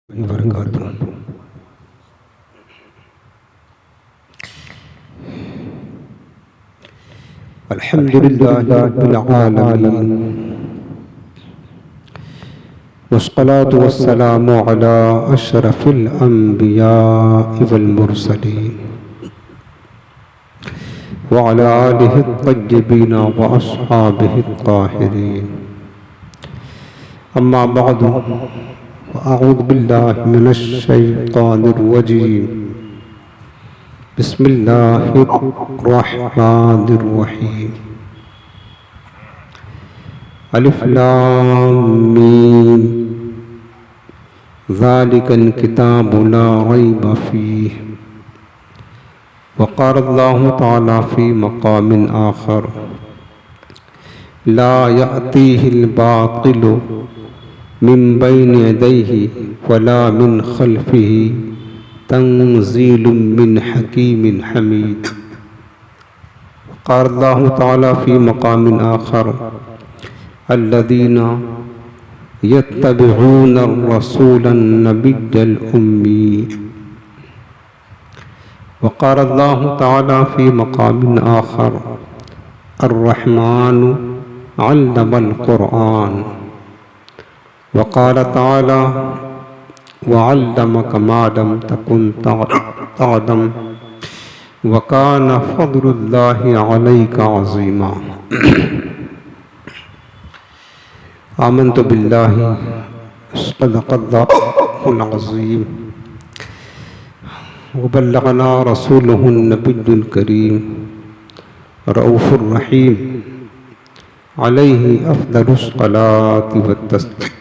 वबरकातुहू। अल्हम्दुलिल्लाहि रब्बिल आलमीन वस्सलातु वस्सलामु अला अशरफिल अंबियाइ वल मुरसलीन व अला आलिहि त्तय्यिबीन व अस्हाबिहि त्ताहिरीन। अम्मा बअदु अऊज़ु बिल्लाहि मिनश शैतानिर रजीम। बिस्मिल्लाहिर रहमानिर रहीम। अलिफ लाम मीम ज़ालिकल किताबु ला रैब फ़ीह। वक़ाल अल्लाहु तआला फ़ी मक़ामिन आख़र ला यअतीहिल बातिलु मिन बैनि यदैहि वला मिन खल्फ़िही तंज़ीलुम मिन हकीमिन हमीद। क़ाल अल्लाहु तआला फ़ी मक़ामिन आख़र अल्लज़ीना यत्तबिऊन अर्रसूलन नबिय्यल उम्मी। वक़ाल अल्लाहु तआला फ़ी मक़ामिन आख़र अर्रहमानु अल्लमल क़ुरआन। वक़ाल तआला वअल्लमक मा लम तकुन तअलम वकान फ़ज़्लुल्लाहि अलैका अज़ीमा। आमन्तु बिल्लाहि सदक़ल्लाहुल अज़ीम व बल्लगना रसूलुहुन नबियुल करीम रऊफ़ुर रहीम अलैहि अफ़्ज़लुस सलाति वत तस्लीम।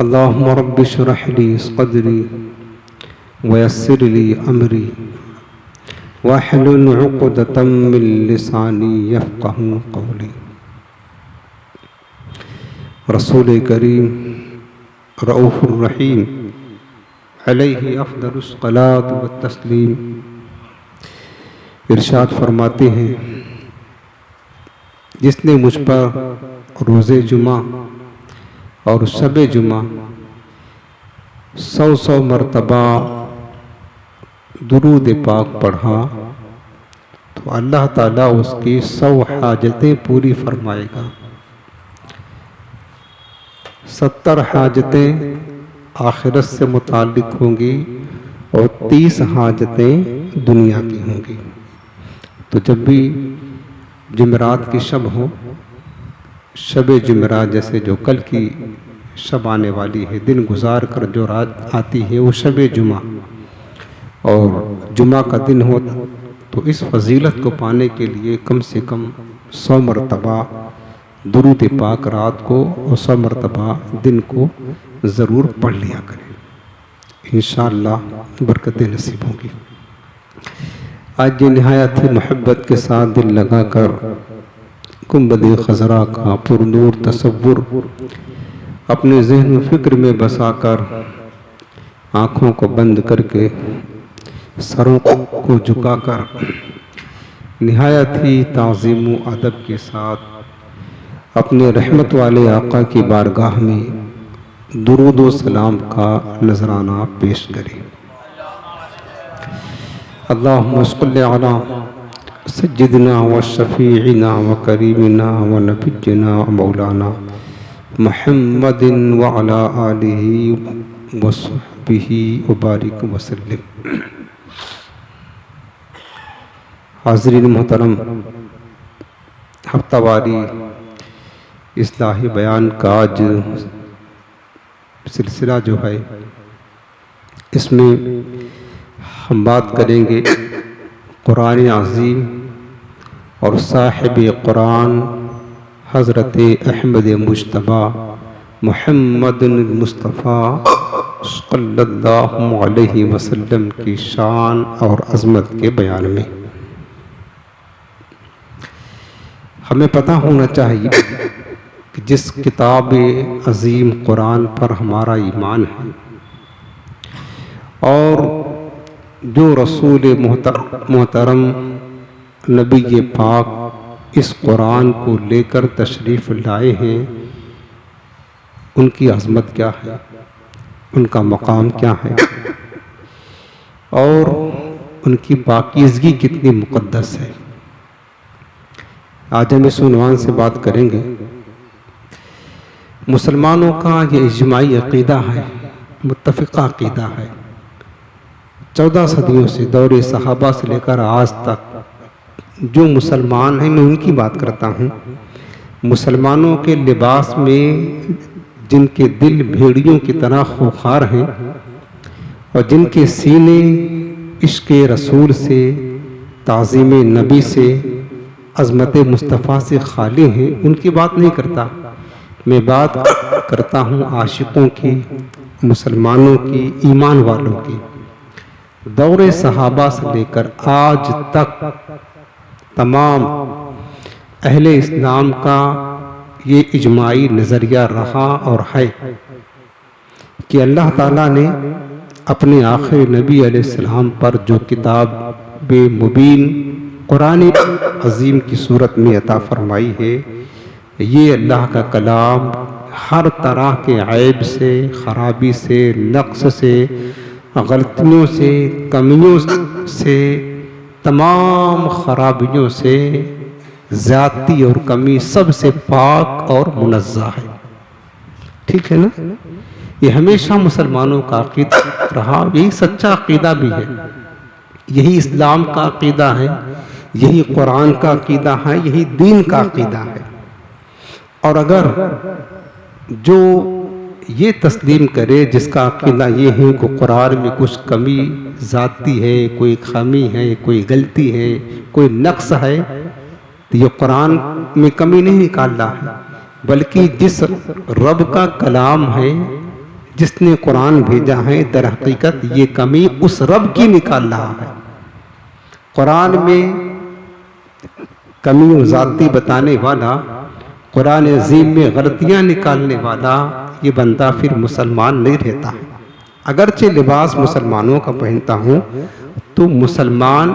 अल्लाहुम्मा रब्बि इश्रह ली सदरी वयस्सिर ली अमरी वहलुल उक़दतम मिन लिसानी यफ़क़हू क़ौली। रसूल करीम रऊफ़ुर रहीम अलैहि अफ़्ज़लुस सलाति वत तस्लीम इरशाद फरमाते हैं, जिसने मुझ पर रोज़े जुमा और शबे जुमा 100 मरतबा दुरूद पाक पढ़ा तो अल्लाह ताला उसकी 100 हाजतें पूरी फरमाएगा। 70 हाजतें आखिरत से मुताल्लिक होंगी और 30 हाजतें दुनिया की होंगी। तो जब भी जुमेरात की शब हो, शब जुमेरात जैसे जो कल की शब आने वाली है, दिन गुजार कर जो रात आती है वो शब जुमा, और जुमा का दिन हो तो इस फजीलत को पाने के लिए कम से कम 100 मरतबा दुरूद पाक रात को और 100 मरतबा दिन को ज़रूर पढ़ लिया करें। इंशाअल्लाह बरकतें नसीब होंगी। आज ये नहायत ही मोहब्बत के साथ दिल लगाकर गुंबद खज़रा का पुरनूर तसव्वुर अपने ज़हन फ़िक्र में बसाकर आँखों को बंद करके सरों को झुकाकर नहायत ही ताज़ीम व अदब के साथ अपने रहमत वाले आका की बारगाह में दुरूद व सलाम का नजराना पेश करें। अल्लाहुम्मा सल्लि अला सय्यिदिना व शफीइना व करीमिना व नबिय्यिना व मौलाना मुहम्मदिन व अला आलिहि व सहबिहि व बारिक व सल्लिम। हाज़रीन मोहतरम, हफ्तावारी इस्लाही बयान का आज सिलसिला जो है, इसमें हम बात करेंगे कुरान अज़ीम और साहिब कुरान हज़रत अहमद मुज्तबा मुहम्मद मुस्तफ़ा सल्लल्लाहु अलैहि वसल्लम की शान और अज़मत के बयान में। हमें पता होना चाहिए कि जिस किताब अज़ीम कुरान पर हमारा ईमान है और जो रसूल मोहतरम नबी पाक इस कुरान को लेकर तशरीफ़ लाए हैं, उनकी अज़मत क्या है, उनका मकाम क्या है और उनकी पाकीज़गी कितनी मुक़द्दस है। आज हम इस उन्वान से बात करेंगे। मुसलमानों का ये इजमाई अक़ीदा है, मुत्तफ़िक़ा अक़ीदा है। 14 सदियों से, दौरे सहाबा से लेकर आज तक जो मुसलमान हैं, मैं उनकी बात करता हूँ। मुसलमानों के लिबास में जिनके दिल भेड़ियों की तरह खूंखार हैं और जिनके सीने इश्क़ रसूल से, ताज़ीम नबी से, अज़मत मुस्तफ़ा से खाली हैं, उनकी बात नहीं करता। मैं बात करता हूँ आशिकों की, मुसलमानों की, ईमान वालों की। दौरे सहाबा से लेकर आज तक तमाम अहले इस्लाम का ये इजमाई नज़रिया रहा और है कि अल्लाह ताला ने अपने आखिरी नबी अलैहिस्सलाम पर जो किताब मुबीन कुरान अज़ीम की सूरत में अता फरमाई है, ये अल्लाह का कलाम हर तरह के ऐब से, ख़राबी से, नक्स से, गलतियों से, कमियों से, तमाम खराबियों से, ज़ाती और कमी सब से पाक और मुनज़्ज़ह है। ठीक है ना? ये हमेशा मुसलमानों का अक़ीदा रहा, यही सच्चा अक़ीदा भी है, यही इस्लाम का अक़ीदा है, यही कुरान का अक़ीदा है, यही दीन का अक़ीदा है। और अगर जो ये तस्लीम करे, जिसका अक़ीदा ये है कि कुरान में कुछ कमी ज़ाती है, कोई खामी है, कोई गलती है, कोई नक्स है, तो ये कुरान में कमी नहीं निकाल रहा है, बल्कि जिस रब का कलाम है, जिसने कुरान भेजा है, दर हकीकत ये कमी उस रब की निकाल रहा है। कुरान में कमी और ज़ाती बताने वाला, कुरान अज़ीम में गलतियाँ निकालने वाला ये बंदा फिर मुसलमान नहीं रहता है। अगरचे लिबास मुसलमानों का पहनता हूँ तो मुसलमान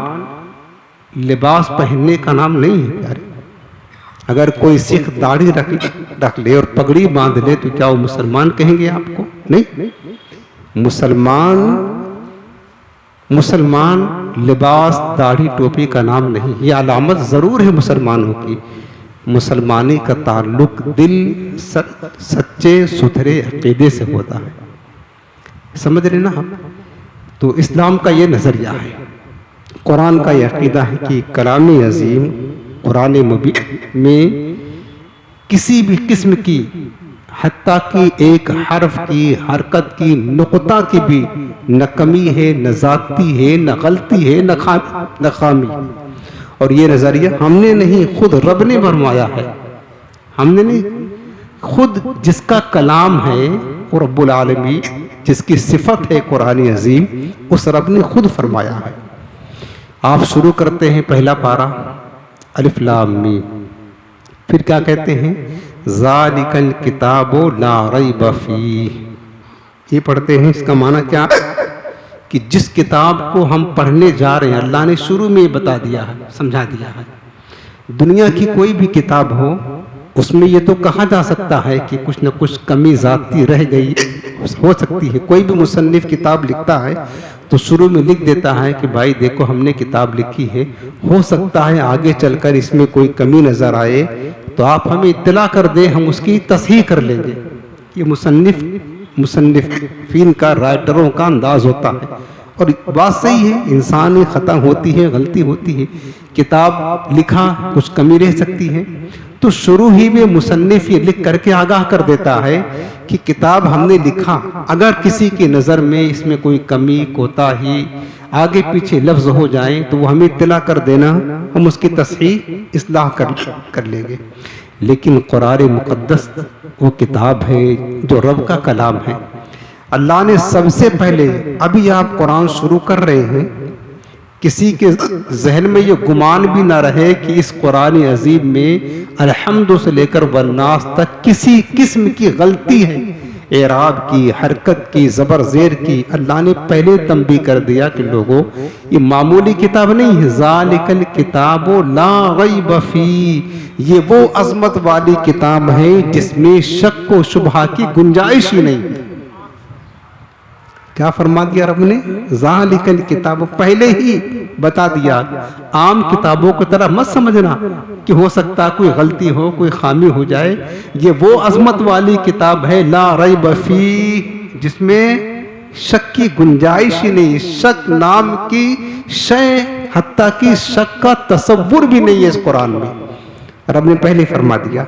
लिबास पहनने का नाम नहीं है प्यारे। अगर कोई सिख दाढ़ी रख ले और पगड़ी बांध ले तो क्या वो मुसलमान कहेंगे आपको? नहीं। मुसलमान लिबास, दाढ़ी, टोपी का नाम नहीं। ये अलामत ज़रूर है मुसलमानों की। मुसलमानी का ताल्लुक दिल सच्चे सुथरे अक़ीदे से होता है। समझ रहे ना हम? तो इस्लाम का ये नज़रिया है, कुरान का यह अक़ीदा है कि कलाम अज़ीम कुरान मुबीन में किसी भी किस्म की, हत्ता की एक हर्फ की, हरकत की, नुक़्ता की भी न कमी है, न ज़ाती है, न गलती है, न खामी। और ये नज़रिया हमने नहीं, खुद रब ने फरमाया है। हमने नहीं, खुद जिसका कलाम है वो रब्बुल आलमीन, जिसकी सिफत है कुरान अज़ीम, उस रब ने खुद फरमाया है। आप शुरू करते हैं पहला पारा अलिफ लाम मीम, फिर क्या कहते हैं? ज़ालिकल किताबु ला रैब फीह। ये पढ़ते हैं, इसका माना क्या कि जिस किताब को हम पढ़ने जा रहे हैं, अल्लाह ने शुरू में बता दिया है, समझा दिया है। दुनिया की कोई भी किताब हो, उसमें ये तो कहा जा सकता है कि कुछ न कुछ कमी ज़ाती रह गई हो सकती है। कोई भी मुसन्निफ किताब लिखता है तो शुरू में लिख देता है कि भाई देखो हमने किताब लिखी है, हो सकता है आगे चलकर इसमें कोई कमी नज़र आए तो आप हमें इत्तला कर दें, हम उसकी तस्हीह कर लेंगे। ये मुसन्निफीन का, राइटरों का अंदाज होता है। और बात सही है, इंसानी ख़ता होती है, गलती होती है, किताब लिखा कुछ कमी रह सकती है, तो शुरू ही में मुसन्निफ ये लिख करके आगाह कर देता है कि किताब हमने लिखा, अगर किसी की नज़र में इसमें कोई कमी, कोताही, आगे पीछे लफ्ज़ हो जाए तो वो हमें इत्तला कर देना, हम उसकी तस्हीह इस्लाह कर लेंगे। लेकिन कुरान मुक़द्दस वो किताब है जो रब का कलाम है। अल्लाह ने सबसे पहले, अभी आप कुरान शुरू कर रहे हैं, किसी के जहन में ये गुमान भी ना रहे कि इस कुरान अज़ीम में अलहम्दु से लेकर वन्नास तक किसी किस्म की गलती है, एराब की, हरकत की, ज़बर ज़ेर की अल्लाह ने पहले तंबी कर दिया कि लोगों ये मामूली किताब नहीं है। ज़ालिकल किताबो ला रैब फी, ये वो अज़मत वाली किताब है जिसमें शक व शुबहा की गुंजाइश ही नहीं है। क्या फरमा दिया रब ने? ज़ालिकल किताब, पहले ही बता दिया। आम किताबों की तरह मत समझना कि हो सकता कोई गलती हो, कोई खामी हो जाए। ये वो अजमत वाली किताब है ला रैब फी, जिसमें शक की गुंजाइश ही नहीं। शक नाम की शय, हत्ता की शक का तसव्वुर भी नहीं है इस कुरान में। रब ने पहले फरमा दिया।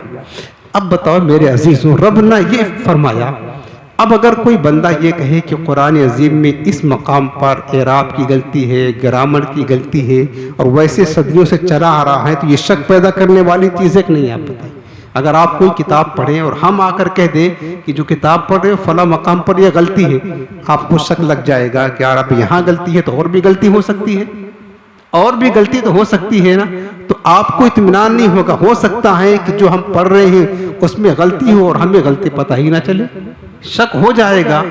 अब बताओ मेरे अजीजों, रब ने ये फरमाया, अब अगर कोई बंदा ये कहे कि कुरान अजीम में इस मकाम पर एराब की गलती है, ग्रामर की गलती है, और वैसे सदियों से चला आ रहा है, तो ये शक पैदा करने वाली चीज़ है कि नहीं? आप बताइए। अगर आप कोई किताब पढ़ें और हम आकर कह दें कि जो किताब पढ़ रहे हो फला मकाम पर यह गलती है, आपको शक लग जाएगा कि यार अब यहाँ गलती है तो और भी गलती हो सकती है, और भी गलती तो हो सकती है ना। तो आपको इत्मीनान नहीं होगा। हो सकता है कि जो हम पढ़ रहे हैं उसमें गलती हो और हमें गलती पता ही ना चले, शक हो जाएगा।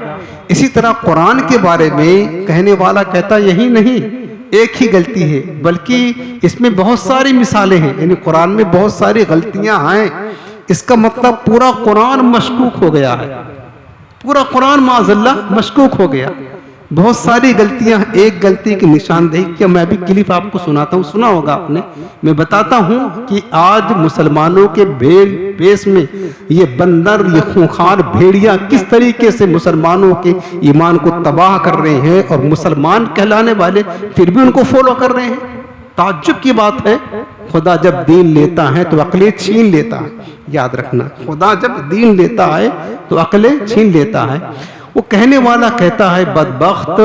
इसी तरह कुरान के बारे में कहने वाला कहता यही नहीं एक ही गलती है, बल्कि इसमें बहुत सारी मिसालें हैं, यानी कुरान में बहुत सारी गलतियां हैं। इसका मतलब पूरा कुरान मशकूक हो गया है, पूरा कुरान माज़अल्लाह मशकूक हो गया। बहुत सारी गलतियां, एक गलती की निशानदेही। क्या मैं भी क्लिप आपको सुनाता हूँ, सुना होगा आपने। मैं बताता हूँ कि आज मुसलमानों के भेष में ये बंदर, ये खूंखार भेड़िया किस तरीके से मुसलमानों के ईमान को तबाह कर रहे हैं, और मुसलमान कहलाने वाले फिर भी उनको फॉलो कर रहे हैं। ताज्जुब की बात है, खुदा जब दीन लेता है तो अकलें छीन लेता है। याद रखना, खुदा जब दीन लेता है तो अकलें छीन लेता है। वो कहने वाला कहता है बदबख्त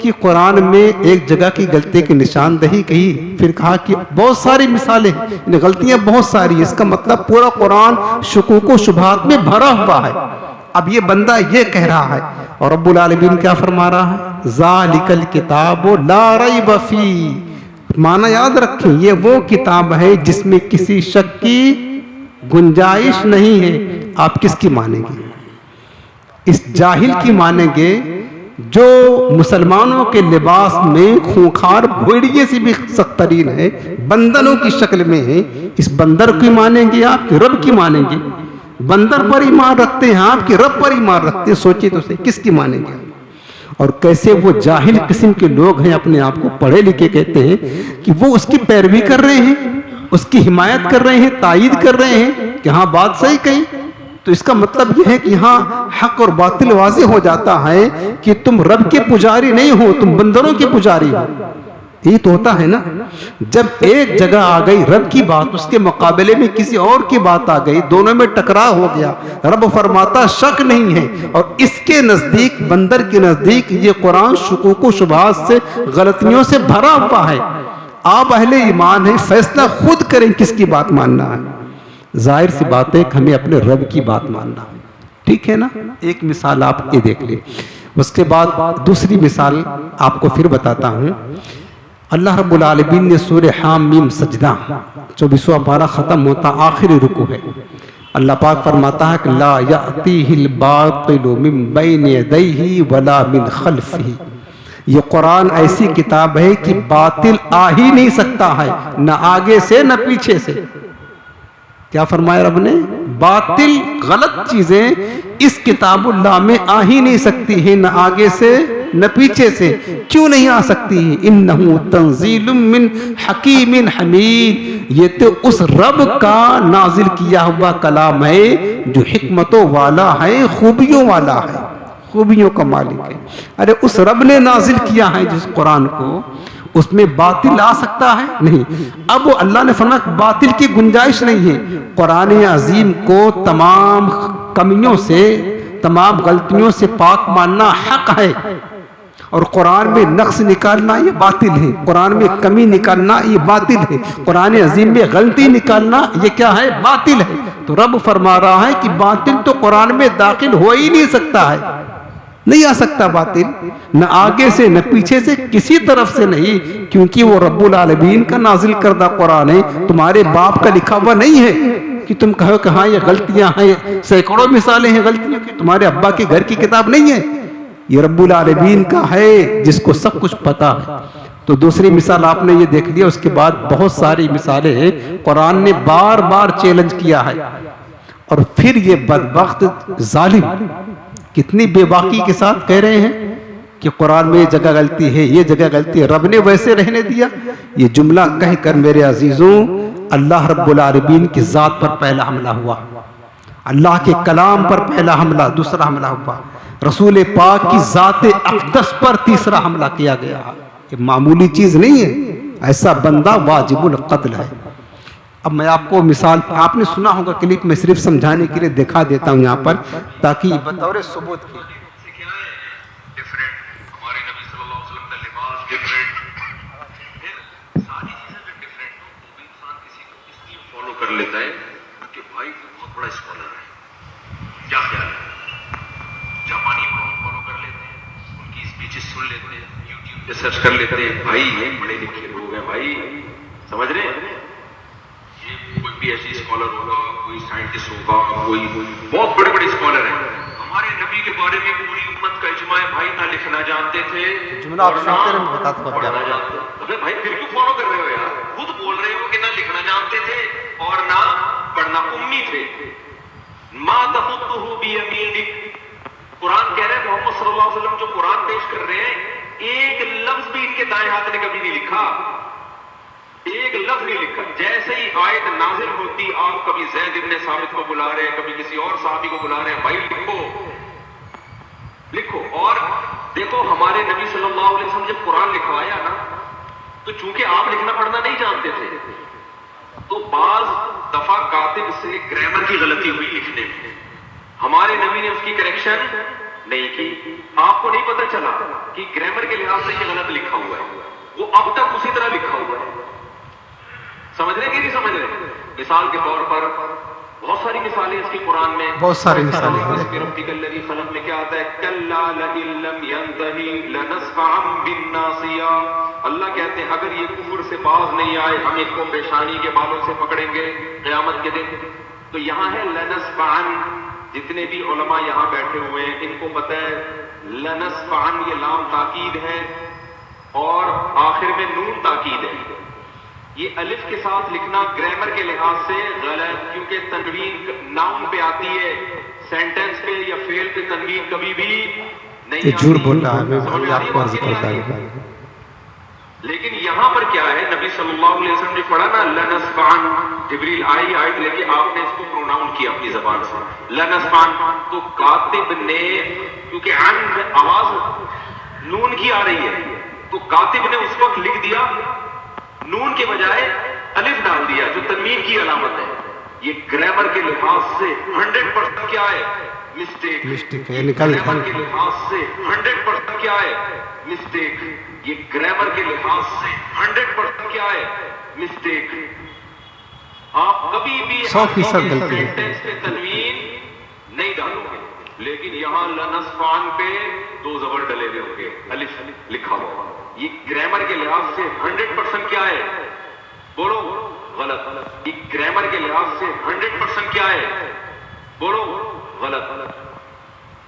कि कुरान में एक जगह की गलती की निशानदेही कही, फिर कहा कि बहुत सारी मिसालें, गलतियां बहुत सारी। इसका मतलब पूरा कुरान शुकूक व शुबहात में भरा हुआ है। अब ये बंदा ये कह रहा है, और रब्बुल आलमीन क्या फरमा रहा है? ज़ालिकल किताबु ला रैब फी। माना याद रखें, ये वो किताब है जिसमें किसी शक की गुंजाइश नहीं है। आप किसकी मानेंगे? इस जाहिल की मानेंगे जो मुसलमानों के लिबास में खूंखार भेड़िए से भी सख्तरीन है, बंदरों की शक्ल में है। इस बंदर की मानेंगे आप कि रब की मानेंगे? बंदर पर ईमान रखते हैं आप कि रब पर ईमान रखते हैं? सोचिए तो सही, किसकी मानेंगे? और कैसे वो जाहिल किस्म के लोग हैं, अपने आप को पढ़े लिखे कहते हैं कि वो उसकी पैरवी कर रहे हैं, उसकी हिमायत कर रहे हैं, तायीद कर रहे हैं कि हाँ बात सही कही। तो इसका मतलब यह है कि यहाँ हक और बातिल वाज़े हो जाता है कि तुम रब के पुजारी नहीं हो, तुम बंदरों के पुजारी हो। ये तो होता है ना, जब एक जगह आ गई रब की बात, उसके मुकाबले में किसी और की बात आ गई, दोनों में टकराव हो गया। रब फरमाता शक नहीं है, और इसके नजदीक, बंदर के नजदीक ये कुरान शुकूक व शुबहात से, गलतियों से भरा हुआ है। आप अहले ईमान हैं, फैसला खुद करें किसकी बात मानना है। जाहिर सी बात है कि हमें अपने रब की बात मानना है, ठीक है ना। एक मिसाल आप ये देख लें, उसके बाद दूसरी मिसाल आपको फिर बताता हूँ। अल्लाह रब्बुल आलमीन ने सूरह हाम मीम सजदा 24वां पारा खत्म होता, आखिरी रुकू है। अल्लाह पाक फरमाता है कि ला यातीहिल बातिलु मिन बैनि यदैहि वला मिन खल्फिही। ये कुरान ऐसी किताब है कि बातिल आ ही नहीं सकता है, न आगे से न पीछे से। क्या फरमाया रब ने? बातिल, गलत चीजें इस किताबुल्लाह में आ ही नहीं सकती है, न आगे से न पीछे से। क्यों नहीं आ सकती है? इन्नहु तंजीलुम मिन हकीमिन हमीद। ये तो उस रब का नाजिल किया हुआ कलाम है जो हिकमतों वाला है, खूबियों वाला है, खूबियों का मालिक है। अरे उस रब ने नाजिल किया है जिस कुरान को, उसमें बातिल आ सकता है? नहीं। अब वो अल्लाह ने फरमाया बातिल की गुंजाइश नहीं है। कुरान अजीम को तमाम कमियों से, तमाम गलतियों से पाक मानना हक है, और कुरान में नक्स निकालना ये बातिल है, कुरान में कमी निकालना ये बातिल है, कुरान अजीम में गलती निकालना ये क्या है? बातिल है। तो रब फरमा रहा है कि बातिल तो कुरान में दाखिल हो ही नहीं सकता है। नहीं आ सकता बातिल, न आगे से न पीछे से, किसी तरफ से नहीं, क्योंकि वो रब्बुल आलमीन का नाजिल करदा कुरान है, तुम्हारे बाप का लिखा हुआ नहीं है कि तुम कहो कि हाँ ये गलतियां हैं। सैकड़ों मिसालें हैं गलतियों की, तुम्हारे अब्बा के घर की किताब नहीं है, ये रब्बुल आलमीन का है जिसको सब कुछ पता है। तो दूसरी मिसाल आपने ये देख लिया, उसके बाद बहुत सारी मिसालें हैं कुरान ने बार बार चैलेंज किया है। और फिर ये बदबख्त जालिम कितनी बेबाकी के साथ कह रहे हैं कि कुरान में ये जगह गलती है, ये जगह गलती है, रब ने वैसे रहने दिया। ये जुमला कहकर मेरे अजीजों, अल्लाह रब्बुल आलमीन की जात पर पहला हमला हुआ, अल्लाह के कलाम पर पहला हमला, दूसरा हमला हुआ रसूल पाक की जाते अक़दस पर तीसरा हमला किया गया। ये मामूली चीज नहीं है, ऐसा बंदा वाजिबुल कत्ल है। अब मैं आपको मिसाल, आपने सुना होगा क्लिप में, सिर्फ समझाने के लिए दिखा देता हूं यहाँ पर, ताकि बतौर सबूत की। कर लेता है कि भाई बहुत बड़ा स्कॉलर है, क्या ख्याल है? जापानी फॉलो कर लेते हैं, उनकी स्पीचेस सुन लेते हैं, यूट्यूब पे सर्च कर लेते हैं, भाई ये पढ़े लिखे लोग हैं भाई, समझ रहे हैं? ये कोई पीएचडी स्कॉलर होगा, कोई साइंटिस्ट होगा, कोई बहुत बड़े बड़े स्कॉलर हैं। हमारे नबी के बारे में पूरी उम्मत का इजमा है भाई, ना लिखना जानते थे, जुमला आप सुनते रहे, मैं बताता हूं पढ़ना जानते। अबे भाई फिर क्यों फॉलो कर रहे हो यार? खुद बोल रहे हो कि ना लिखना जानते थे और ना पढ़ना उम्मी थे। मा तखुतुहु बियमीनिक, कुरान कह रहे हैं मोहम्मद सल्लल्लाहु अलैहि वसल्लम जो कुरान पेश कर रहे हैं, एक लफ्ज भी इनके दाएं हाथ ने कभी नहीं लिखा, एक लफ्ज नहीं लिखा। जैसे ही आयत नाजिल होती, आप कभी ज़ैद इब्न साबित को बुला रहे हैं, कभी किसी और साहबी को बुला रहे हैं, भाई लिखो लिखो। और देखो हमारे नबी सल्लल्लाहु अलैहि वसल्लम जब कुरान लिखवाया ना, तो चूंकि आप लिखना पढ़ना नहीं जानते थे, तो बाज दफा कातिब से ग्रामर की गलती हुई लिखने में, हमारे नबी ने उसकी करेक्शन नहीं की। आपको नहीं पता चला कि ग्रामर के लिहाज से ये गलत लिखा हुआ है, वो अब तक उसी तरह लिखा हुआ है। समझ रहे कि नहीं समझ रहे? मिसाल के तौर पर बहुत सारी मिसालें इसकी कुरान में, बहुत सारी मिसालें हैं। खलक में क्या आता है? कल्ला लइल्लम यंतही लनस्फअन बिन्नासिया। अल्लाह कहते हैं अगर ये कुफ्र से बाज नहीं आए, हम इनको पेशानी के बालों से पकड़ेंगे क़यामत के दिन। तो यहाँ है लनस्फअन। जितने भी उलमा यहाँ बैठे हुए हैं इनको पता है लनस्फअन ये लाम ताकीद है और आखिर में नून ताकीद है। ये अलिफ के साथ लिखना ग्रामर के लिहाज से गलत, क्योंकि तनवीन नाउन पे आती है, सेंटेंस पे या फेल पे तनवीन कभी भी नहीं। झूठ बोल रहा है, मैं आपको अर्ज करता हूं। लेकिन यहां पर क्या है, नबी सल्लल्लाहु अलैहि वसल्लम ने पढ़ा ना लनस्फअन, जिब्रील आई आयत लेके आपने इसको प्रोनाउन किया अपनी जबान से लनस्फअन। तो कातिब ने, क्योंकि अन आवाज नून की आ रही है, तो कातिब ने उस वक्त लिख दिया नून के बजाय अलिफ डाल दिया, जो तनवीन की अलामत है। ये ग्रामर के लिहाज से 100% क्या है? मिस्टेक है। ग्रामर के लिहाज से 100% क्या है? मिस्टेक। ये ग्रामर के लिहाज से 100% क्या है? मिस्टेक। आप कभी भी 100% गलती है, सेंटेंस पे तनवीन नहीं डालोगे, लेकिन यहां लनस्फअन पे दो जबर डले हुए होंगे, अलिफ लिखा हुआ। ये ग्रामर के लिहाज से 100% क्या है? बोलो गलत। ये ग्रामर के लिहाज से 100% क्या है? बोलो गलत।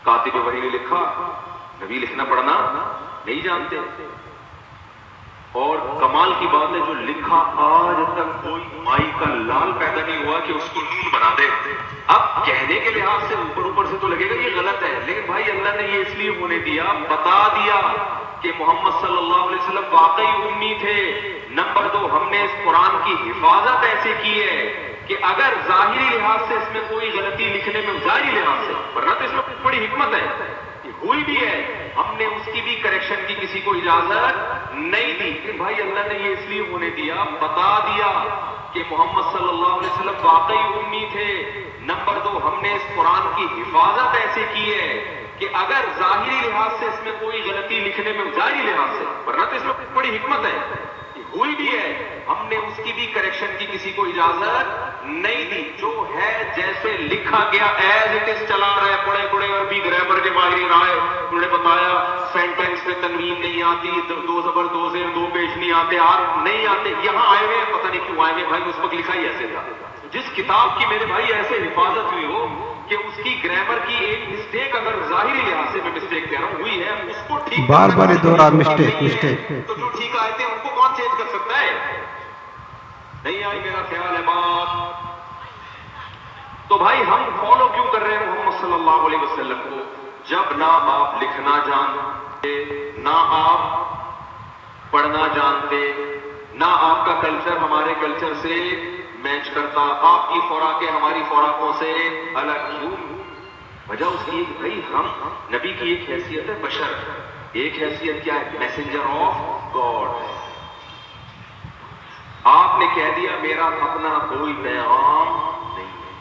कातिब वही ने लिखा, नबी लिखना पढ़ना नहीं जानते। और कमाल की बात है, जो लिखा आज तक कोई माई का लाल पैदा नहीं हुआ कि उसको नून बना दे। अब कहने के लिहाज से ऊपर ऊपर से तो लगेगा ये गलत है, लेकिन भाई अल्लाह ने ये इसलिए होने दिया, बता दिया कि मोहम्मद सल्लल्लाहु अलैहि वसल्लम वाकई उम्मी थे। नंबर 2, हमने इस कुरान की हिफाजत ऐसे की है कि अगर जाहिरी लिहाज से इसमें कोई गलती लिखने में, जाहिरी लिहाज से, वरना तो इसमें बड़ी हिकमत है, हुई भी है, हमने उसकी भी करेक्शन की किसी को इजाजत नहीं दी। लेकिन भाई अल्लाह ने ये इसलिए होने दिया, बता दिया कि मोहम्मद सल्लल्लाहु अलैहि वसल्लम वाकई उम्मी थे। नंबर 2, हमने इस कुरान की हिफाजत ऐसे की है कि अगर जाहिरी लिहाज से इसमें कोई गलती लिखने में, जाहिरी लिहाज से, वरना तो इसमें बड़ी हिकमत है, हुई भी है, हमने उसकी भी करेक्शन की किसी को इजाजत नहीं दी। जो है जैसे लिखा गया एज इट इज चला रहे, बड़े बड़े अरबी ग्रामर के माहिर आए, उन्होंने बताया सेंटेंस पे तनवीन नहीं आती, दो जबर दो जेर दो पेश नहीं आते, आर नहीं आते, यहाँ आए हुए पता नहीं क्यों आए हुए भाई। उस वक्त लिखा ही ऐसे था। जिस किताब की मेरे भाई ऐसे हिफाजत हुई हो कि उसकी ग्रामर की एक मिस्टेक अगर जाहिरी लिहाज से मैं मिस्टेक कह रहा हूँ हुई है, उसको ठीक बार बार दोहरा मिस्टेक तो जो ठीक आए थे उनको कौन चेंज कर सकता है? नहीं आई मेरा ख्याल है बात। तो भाई हम फॉलो क्यों कर रहे हैं मोहम्मद सल्लल्लाहु अलैहि वसल्लम को? जब ना आप लिखना जानते, ना आप पढ़ना जानते, ना आपका कल्चर हमारे कल्चर से मैच करता, आपकी खुराकें हमारी खुराकों से अलग क्यों? वजह उसकी भाई हम नबी की एक हैसियत है बशर, एक हैसियत क्या है? Messenger of God. आपने कह दिया मेरा अपना कोई पैगाम नहीं है,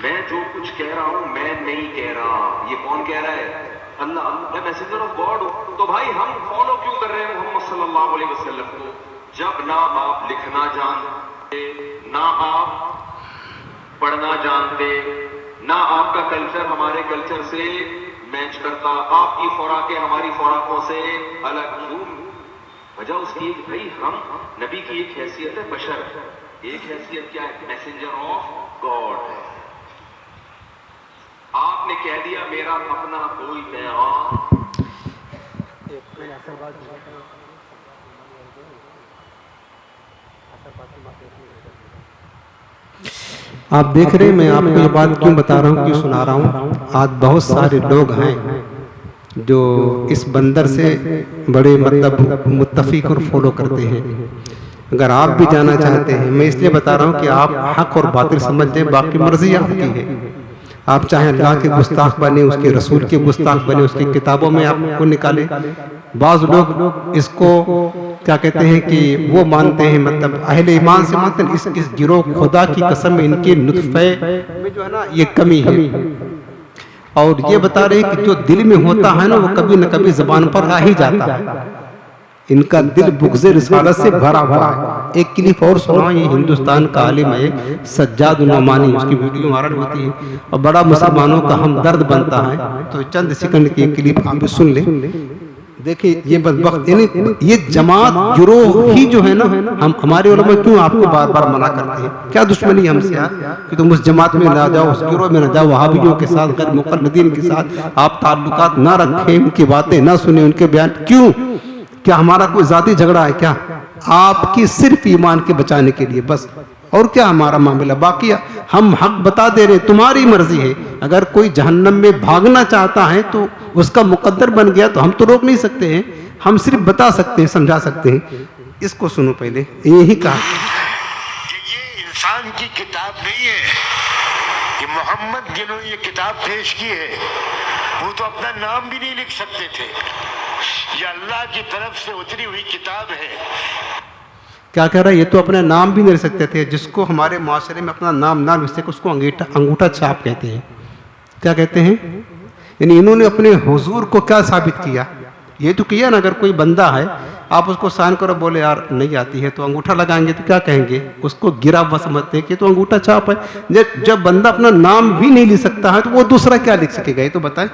मैं जो कुछ कह रहा हूं मैं नहीं कह रहा। ये कौन कह रहा है? अल्लाह। मैं मैसेंजर ऑफ गॉड हूं। तो भाई हम फॉलो क्यों कर रहे हैं मोहम्मद सल्लल्लाहु अलैहि वसल्लम को? जब ना आप लिखना जानते, ना आप पढ़ना जानते, ना आपका कल्चर हमारे कल्चर से मैच करता, आपकी खुराकें हमारी खुराकों से अलग क्यों? वजह उसकी एक भाई हम नबी की एक हैसियत है बशर, एक हैसियत क्या है? मैसेंजर ऑफ गॉड है। आपने कह दिया मेरा अपना कोई पैगाम। आप देख रहे हैं मैं आपको ये बात क्यों बता रहा हूँ, क्यों सुना रहा हूँ? आज बहुत सारे लोग हैं जो इस बंदर से बड़े मतलब मुत्तफिक और फॉलो करते हैं। अगर आप भी जाना चाहते हैं, मैं इसलिए बता रहा हूँ कि आप हक और बातिल समझ लें, बाकी मर्जी आपकी है। आप चाहे अल्लाह के गुस्ताख बने, उसके रसूल के गुस्ताख बने, उसकी किताबों में आपको निकाले। बाज़ लोग इसको क्या कहते हैं कि वो मानते हैं, मतलब अहले ईमान से मानते हैं इस गिरोह खुदा की कसम इनके नुत्फे में जो है ना ये कमी है। और ये बता रहे हैं कि जो दिल में होता है ना वो कभी न कभी ज़बान पर आ ही जाता है। इनका दिल बुग़्ज़े रिसालत से भरा हुआ है। एक क्लिप और सुना, ये हिंदुस्तान का आलिम है सज्जाद नौमानी, उसकी वीडियो वायरल होती है और बड़ा मुसलमानों का हमदर्द बनता है। तो चंद सेकंड की क्लिप आप भी सुन लें। देखिए ये बदबख्त यानी ये जमात गिरोह ही जो है ना, हम हमारे उलमा क्यों आपको बार बार मना करते हैं? क्या दुश्मनी हमसे यार कि तुम उस जमात में ना जाओ, उस गिरोह में ना जाओ, वहाबियों के साथ गैर मुक़ल्लिदीन के साथ आप ताल्लुकात ना रखें, उनकी बातें ना सुने, उनके बयान। क्यों? क्या हमारा कोई ज़ाती झगड़ा है क्या? आपकी सिर्फ ईमान के बचाने के लिए बस, और क्या हमारा मामला? बाकी हम हक बता दे रहे, तुम्हारी मर्जी है। अगर कोई जहन्नम में भागना चाहता है तो उसका मुकद्दर बन गया, तो हम तो रोक नहीं सकते हैं, हम सिर्फ बता सकते हैं, समझा सकते हैं। इसको सुनो पहले, यही कहा कि ये इंसान की किताब नहीं है, कि मोहम्मद जिन्होंने ये किताब पेश की है वो तो अपना नाम भी नहीं लिख सकते थे। ये अल्लाह की तरफ से उतरी हुई किताब है। क्या कह रहा है? ये तो अपना नाम भी नहीं लिख सकते थे। जिसको हमारे माशरे में अपना नाम ना लिख सके उसको अंगूठा छाप कहते हैं। क्या कहते हैं? यानी इन्होंने अपने हुजूर को क्या साबित किया? ये तो किया ना, अगर कोई बंदा है आप उसको साइन करो, बोले यार नहीं आती है, तो अंगूठा लगाएंगे तो क्या कहेंगे? उसको गिरा हुआ समझते हैं कि तो अंगूठा छाप है। जब बंदा अपना नाम भी नहीं लिख सकता है तो वो दूसरा क्या लिख सकेगा? ये तो बताए।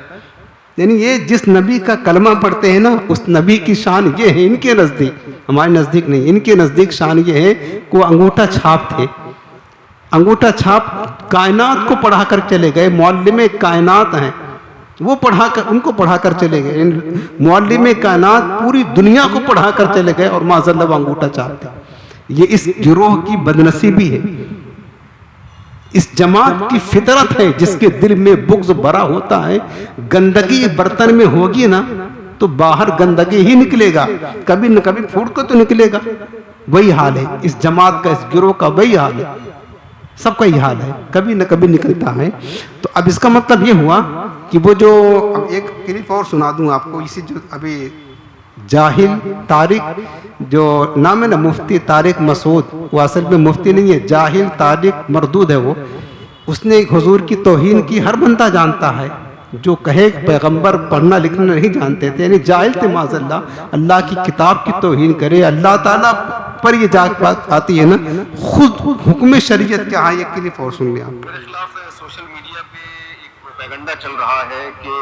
यानी ये जिस नबी का कलमा पढ़ते हैं ना, उस नबी की शान ये है इनके नज़दीक, हमारे नज़दीक नहीं, इनके नज़दीक शान ये है कि वो अंगूठा छाप थे। अंगूठा छाप कायनात को पढ़ा कर चले गए, मौल्लिम कायनात हैं वो उनको पढ़ा कर चले गए। मौल्लिम कायनात पूरी दुनिया को पढ़ा कर चले गए और माज़ल्लाह वो अंगूठा छाप थे। ये इस गिरोह की बदनसीबी है, इस जमात की फितरत है जिसके दिल में बुग़्ज़ भरा होता है। गंदगी बर्तन में होगी ना तो बाहर गंदगी ही निकलेगा, कभी न कभी फूट को तो निकलेगा। वही हाल है इस जमात का, इस गिरोह का वही हाल है, सबका यही हाल है, कभी न कभी निकलता है। तो अब इसका मतलब ये हुआ कि वो जो, अब एक क्लिप और सुना दूं आपको, इसी जो अभी जाहिल तारिक जो नाम है ना, मुफ्ती तारिक मसूद, वो असल में मुफ्ती नहीं है, जाहिल तारिक मरदूद है वो। उसने हुजूर की तौहीन की, हर बंदा जानता है। जो कहे पैगंबर पढ़ना लिखना नहीं जानते थे, यानी जाहिल थे माज़ल्लाह, अल्लाह की किताब की तौहीन करे, अल्लाह ताला पर ये जाग बात आती है ना, खुद हुक्म शरीयत क्या है, ये क्लिप और सुन लिया। मेरे खिलाफ सोशल मीडिया पे एक प्रोपेगेंडा चल रहा है कि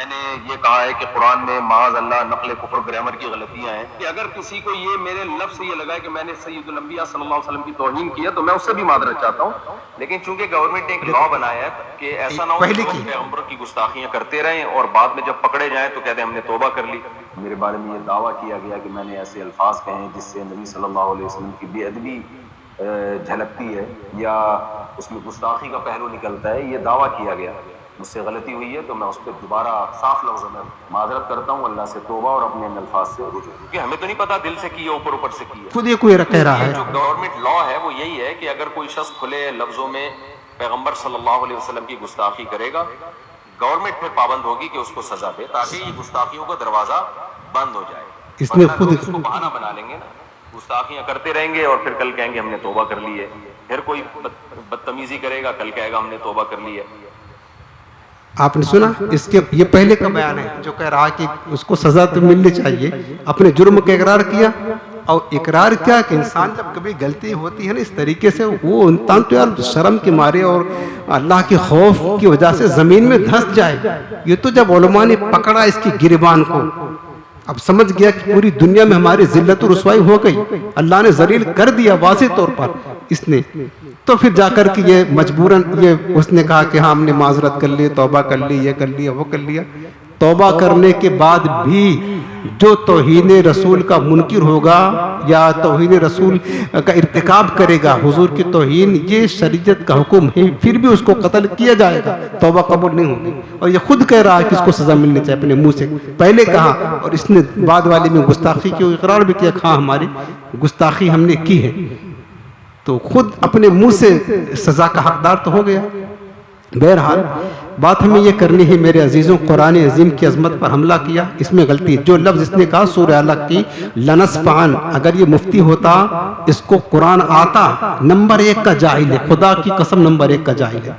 मैंने ये कहा है कि कुरान में माज़ अल्लाह नक़ल कुफ्र ग्रामर की गलतियां हैं कि अगर किसी को ये मेरे लफ्ज़ से ये लगा है कि मैंने सय्यदुल अंबिया सल्लल्लाहु अलैहि वसल्लम की तौहीन किया तो मैं उससे भी मादरत चाहता हूँ। लेकिन चूंकि गवर्नमेंट ने एक लॉ बनाया है कि ऐसा ना हो कि पैगंबरों की गुस्ताखियां करते रहें और बाद में जब पकड़े जाएं तो कहते हैं हमने तौबा कर ली। मेरे बारे में ये दावा किया गया कि मैंने ऐसे अल्फाज कहे जिससे नबी सल्लल्लाहु अलैहि वसल्लम की बेअदबी झलकती है या उसमें गुस्ताखी का पहलू निकलता है, ये दावा किया गया। मुझसे गलती हुई है तो मैं उस पर दोबारा साफ लफ्ज़ों में माजरत करता हूँ, अल्लाह से तौबा और अपने अल्फाज से रुजू, क्योंकि हमें तो नहीं पता दिल से की है ऊपर ऊपर से की है। खुद ये कोई कह रहा है जो गवर्नमेंट लॉ है वो यही है कि अगर कोई शख्स खुले लफ्जों में पैगंबर सल्लल्लाहु अलैहि वसल्लम की गुस्ताखी करेगा, गवर्नमेंट फिर पाबंद होगी कि उसको सजा दे ताकि ये गुस्ताखियों का दरवाजा बंद हो जाए। इसने खुद इसको बहाना बना लेंगे ना, गुस्ताखियां करते रहेंगे और फिर कल कहेंगे हमने तौबा कर ली है। फिर कोई बदतमीजी करेगा, कल कहेगा हमने तौबा कर ली है। आपने सुना इसके ये पहले का बयान है जो कह रहा है कि उसको सजा तो मिलनी चाहिए, अपने जुर्म का इकरार किया। और इकरार क्या कि इंसान जब कभी गलती होती है ना इस तरीके से वो इंसान तो यार शर्म के मारे और अल्लाह के खौफ की वजह से जमीन में धंस जाए। ये तो जब उलमा ने पकड़ा इसकी गिरबान को, अब समझ गया कि पूरी दुनिया में हमारी जिल्लत और रुसवाई हो गई, अल्लाह ने जलील कर दिया वाज़े तौर पर इसने, तो फिर जाकर के ये मजबूरन ये उसने कहा कि हाँ हमने माजरत कर ली, तौबा कर ली, ये कर लिया, वो कर लिया। तौबा करने के बाद भी जो तौहीन रसूल का मुनकिर होगा या तौहीन रसूल का इर्तिकाब करेगा, हुजूर की तौहीन ये शरीयत का हुक्म है, फिर भी उसको कत्ल किया जाएगा, तौबा कबूल नहीं होगी। और ये खुद कह रहा है कि इसको सजा मिलनी चाहिए, अपने मुंह से पहले कहा। और इसने बाद वाले में गुस्ताखी की इकरार भी किया, हाँ हमारी गुस्ताखी हमने की है, तो खुद अपने मुंह से सजा का हकदार तो हो गया। बहरहाल बात हमें ये करनी है मेरे अजीज़ों, कुरान अजीम की अजमत पर हमला किया, इसमें गलती। जो लफ्ज़ इसने कहा सूरह अलग की लनस्फान, अगर ये मुफ्ती होता इसको कुरान आता, नंबर 1 का जाहिल है, खुदा की कसम नंबर 1 का जाहिल है।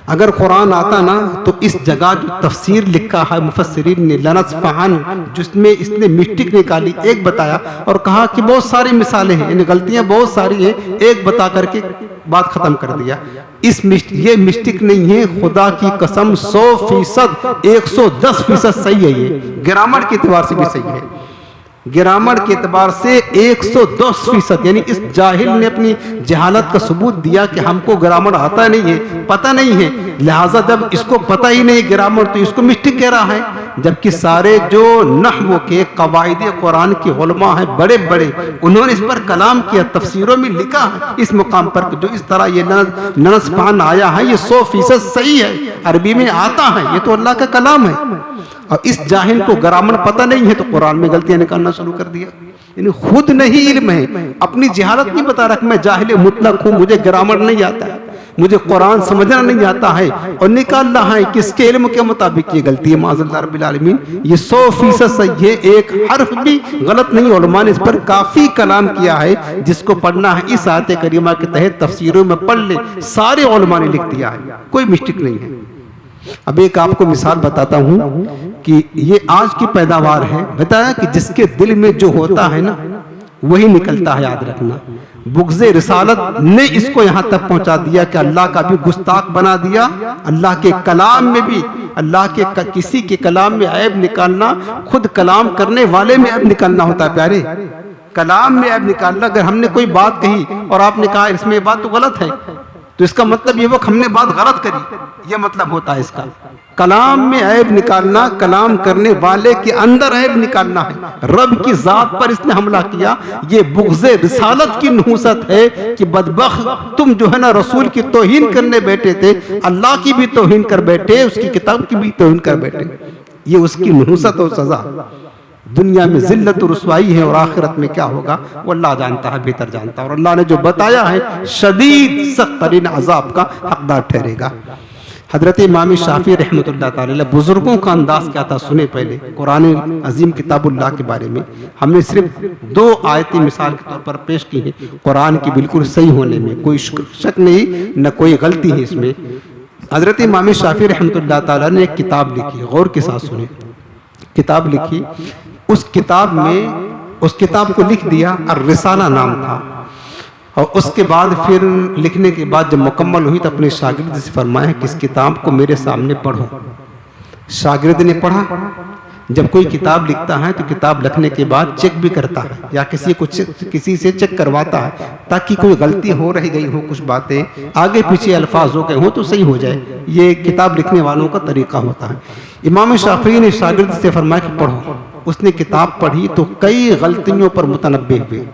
अगर कुरान आता ना तो इस जगह जो तफसीर लिखा है मुफस्सिरीन ने लनस्फान, जिसमें इसने मिस्टेक निकाली, एक बताया और कहा कि बहुत सारी मिसालें हैं, इन गलतियां बहुत सारी हैं, एक बता करके बात खत्म कर दिया। ये मिस्टेक नहीं है, खुदा की कसम 100%, 110% सही है। ये ग्रामर के एतबार से भी सही है, ग्रामर के एतबार से 110%, यानी इस जाहिल ने अपनी जहालत का सबूत दिया कि हमको ग्रामर आता नहीं है, पता नहीं है, लिहाजा जब इसको पता ही नहीं ग्रामर तो इसको मिस्टेक कह रहा है। जबकि सारे जो नहव के कवायद कुरान के उलमा हैं बड़े बड़े, उन्होंने इस पर कलाम किया, तफसीरों में लिखा है इस मुकाम पर जो इस तरह ये ननस्फान आया है ये 100% सही है, अरबी में आता है, ये तो अल्लाह का कलाम है। और इस जाहिल को ग्रामर पता नहीं है तो कुरान में गलतियां निकालना शुरू कर दिया। यानी खुद नहीं इल्म है, अपनी जहालत नहीं बता रहा कि मैं जाहिल मुतलक हूँ, मुझे ग्रामर नहीं आता है, मुझे कुरान समझना नहीं आता है, और निकाल रहा है किसके इल्म के मुताबिक ये गलती है। माज़अल्लाह रब्बिल आलमीन, ये 100% सही है, एक हर्फ भी गलत नहीं। उलमा ने इस पर काफी कलाम किया है, जिसको पढ़ना है इस आयत करीमा के तहत तफसीरों में पढ़ ले, सारे उलमा ने लिख दिया है, कोई मिस्टेक नहीं है। अब एक आपको मिसाल बताता हूं कि ये आज की पैदावार है। बताया कि जिसके दिल में जो होता है ना वही निकलता है, याद रखना। बुग़्ज़े रिसालत ने इसको यहाँ तक पहुँचा दिया कि अल्लाह का भी गुस्ताख बना दिया, अल्लाह के कलाम में भी, अल्लाह के किसी के कलाम में ऐब निकालना, खुद कलाम करने वाले में ऐब निकालना होता है प्यारे, कलाम में ऐब निकालना। अगर हमने कोई बात कही और आपने कहा इसमें ये बात तो गलत है, तो इसका मतलब ये वो हमने बात गलत करी, ये मतलब होता है इसका। कलाम में ऐब निकालना, कलाम करने वाले के अंदर ऐब निकालना है। रब की जात पर इसने हमला किया, ये बुग़्ज़े रिसालत की नहुसत है कि बदबख्त तुम जो है ना रसूल की तौहीन करने बैठे थे, अल्लाह की भी तौहीन कर बैठे, उसकी किताब की भी तौहीन कर बैठे। ये उसकी नहुसत और सजा। दुनिया में जिल्लत और रुसवाई है और आखिरत में क्या होगा वो अल्लाह जानता है, बेहतर जानता है। और अल्लाह ने जो बताया है शदीद सख्त तरीन अजाब का हकदार ठहरेगा। हजरत इमाम शाफी रहमतुल्लाह ताला बुजुर्गों का अंदाज क्या था सुने पहले कुरान अजीम किताबुल्लाह के बारे में। हमने सिर्फ 2 आयतें मिसाल के तौर पर पेश की है कुरान की बिल्कुल सही होने में, कोई शक नहीं न कोई गलती है इसमें। हजरत इमाम शाफी रहमतुल्लाह ताला ने एक किताब लिखी, गौर के साथ सुने, किताब लिखी। उस किताब में उस किताब को लिख दिया ar-रिसाला नाम था। और उसके बाद फिर लिखने के बाद जब मुकम्मल हुई तो अपने शागिर्द से फरमाया कि इस किताब को मेरे सामने पढ़ो। शागिर्द ने पढ़ा। जब कोई किताब लिखता है तो किताब लिखने के बाद चेक भी करता है या किसी से चेक करवाता है ताकि कोई गलती हो रही गई हो, कुछ बातें आगे पीछे अल्फाज हो गए हो तो सही हो जाए। ये किताब लिखने वालों का तरीका होता है। इमाम शाफी ने शागिर्द से फरमाया कि पढ़ो। उसने किताब पढ़ी तो कई गलतियों पर मुतनब्बे हुए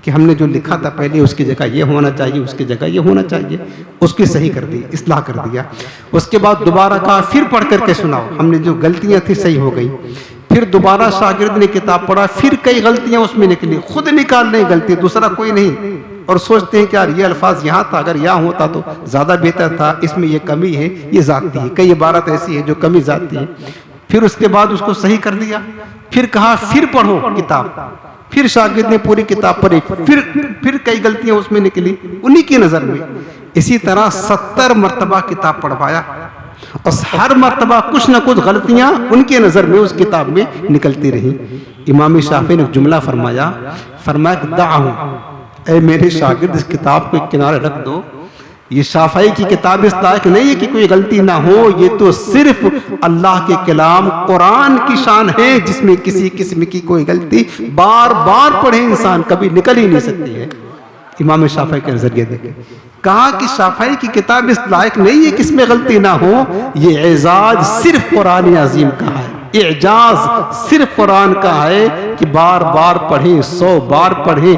कि हमने जो लिखा था पहले उसकी जगह ये होना चाहिए, उसकी जगह ये होना चाहिए, उसकी सही कर दी, इस्लाह कर दिया। उसके बाद दोबारा कहा फिर पढ़ करके सुनाओ, हमने जो गलतियां थी सही हो गई। फिर दोबारा शागिर्द ने किताब पढ़ा, फिर कई गलतियां उसमें निकली, खुद निकाल रही गलती, दूसरा कोई नहीं। और सोचते हैं कि यार ये अल्फाज यहाँ था, अगर यहाँ होता तो ज़्यादा बेहतर था, इसमें ये कमी है, ये जाती है, कई इबारत ऐसी है जो कमी जाती है। फिर उसके बाद उसको सही कर दिया। फिर कहा फिर पढ़ो किताब। फिर शागिर्द ने पूरी किताब पढ़ी, फिर कई गलतियां उसमें निकली उन्हीं की नजर में। इसी तरह 70 मरतबा किताब पढ़वाया और हर मरतबा कुछ न कुछ गलतियां उनके नजर में उस किताब में निकलती रही। इमाम शाफी ने जुमला फरमाया दाहू, ऐ मेरे शागिर्द इस किताब को एक किनारे रख दो। ये शाफई की किताब इस लायक नहीं है कि कोई गलती ना हो, ये तो सिर्फ अल्लाह के कलाम कुरान की शान है जिसमें किसी किस्म की कोई गलती बार बार पढ़े इंसान कभी निकल ही नहीं सकती है। इमाम शाफई के नजरिए देखें, कहा कि शाफई की किताब इस लायक नहीं है कि इसमें गलती ना हो, ये एजाज सिर्फ कुरान अजीम का है, एजाज सिर्फ कुरान का है कि बार बार पढ़े, 100 बार पढ़े,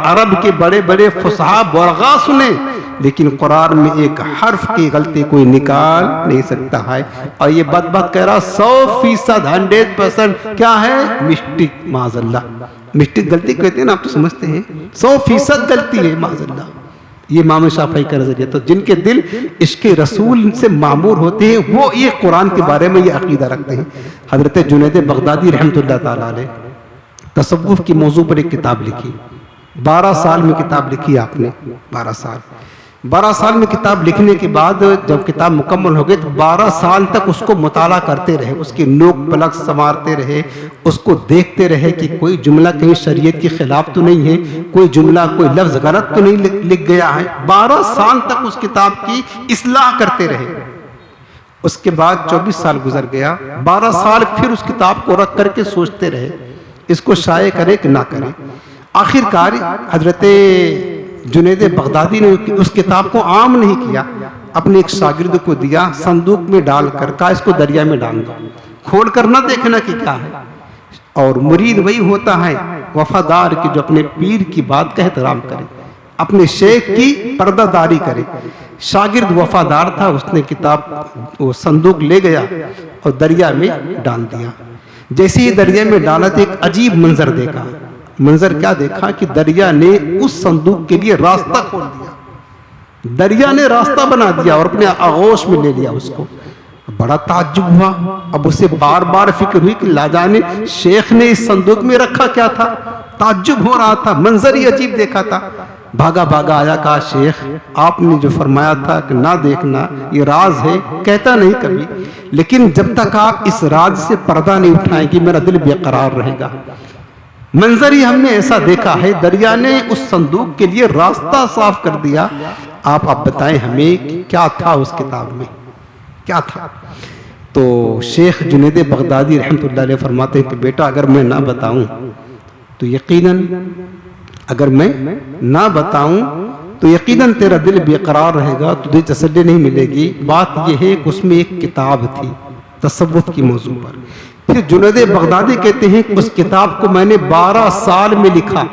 अरब के बड़े बड़े फुसहा बरगा सुने, लेकिन कुरान में एक हर्फ की गलती कोई निकाल नहीं सकता है। और ये बात कह रहा 100% 100% क्या है, मिस्टेक, माज़अल्लाह। मिस्टेक गलती कहते हैं ना, आप तो समझते हैं, 100% गलती है, माज़अल्लाह। ये इमाम शाफी का नजरिया। तो जिनके दिल इश्क़े रसूल से मामूर होते हैं वो ये कुरान के बारे में ये अकीदा रखते हैं। हजरत जुनैद बगदादी रहमतुल्लाह ताला अलैह तसव्वुफ की मौजू पर एक किताब लिखी। 12 साल में किताब लिखी आपने, 12 साल में किताब लिखने के बाद जब किताब मुकम्मल हो गई तो 12 साल तक उसको मुताला करते रहे, उसकी नोक पलक संवारते रहे, उसको देखते रहे कि कोई जुमला कहीं शरीयत के खिलाफ तो नहीं है, कोई जुमला कोई लफ्ज गलत तो नहीं लिख गया है। 12 साल तक उस किताब की इस्लाह करते रहे। उसके बाद 24 साल गुजर गया, 12 साल फिर उस किताब को रख करके सोचते रहे इसको शाये करे कि ना करे। आखिरकार हजरत जुनैद बगदादी ने उस किताब को आम नहीं किया, अपने एक शागिर्द को दिया, संदूक में डालकर कहा इसको दरिया में डाल दो, खोल कर ना देखना कि क्या है। और मुरीद वही होता है वफादार की जो अपने पीर की बात का एहतराम करे, अपने शेख की पर्दादारी करे। शागिर्द वफादार था, उसने किताब वो संदूक ले गया और दरिया में डाल दिया। जैसे ही दरिया में डाला तो एक अजीब मंजर देखा। मंजर क्या देखा कि दरिया ने उस संदूक के लिए रास्ता खोल दिया, दरिया ने रास्ता बना दिया और अपने आगोश में ले लिया उसको। बड़ा ताज्जुब हुआ। अब उसे बार बार फिक्र हुई कि लाजाने शेख ने इस संदूक में रखा क्या था। ताज्जुब हो रहा था, मंजर ही अजीब देखा था। भागा भागा आया, कहा शेख आपने जो फरमाया था कि ना देखना, ये राज है, कहता नहीं कभी, लेकिन जब तक आप इस राज से पर्दा नहीं उठाएंगी मेरा दिल बेकरार रहेगा। मंजर ही हमने ऐसा देखा है, दरिया ने उस संदूक के लिए रास्ता साफ कर दिया। आप बताएं हमें कि क्या था उस किताब में, क्या था। तो शेख जुनैद बगदादी रहमतुल्लाह अलैह फरमाते हैं कि बेटा अगर मैं ना बताऊं तो यकीनन, अगर मैं ना बताऊं तो यकीनन तेरा दिल बेकरार रहेगा, तुझे तसल्ली नहीं मिलेगी। बात यह है कि उसमें एक किताब थी तसव्वुफ की मौजू पर। फिर जुनैद बगदादी कहते हैं कि उस किताब को मैंने 12 साल में लिखा,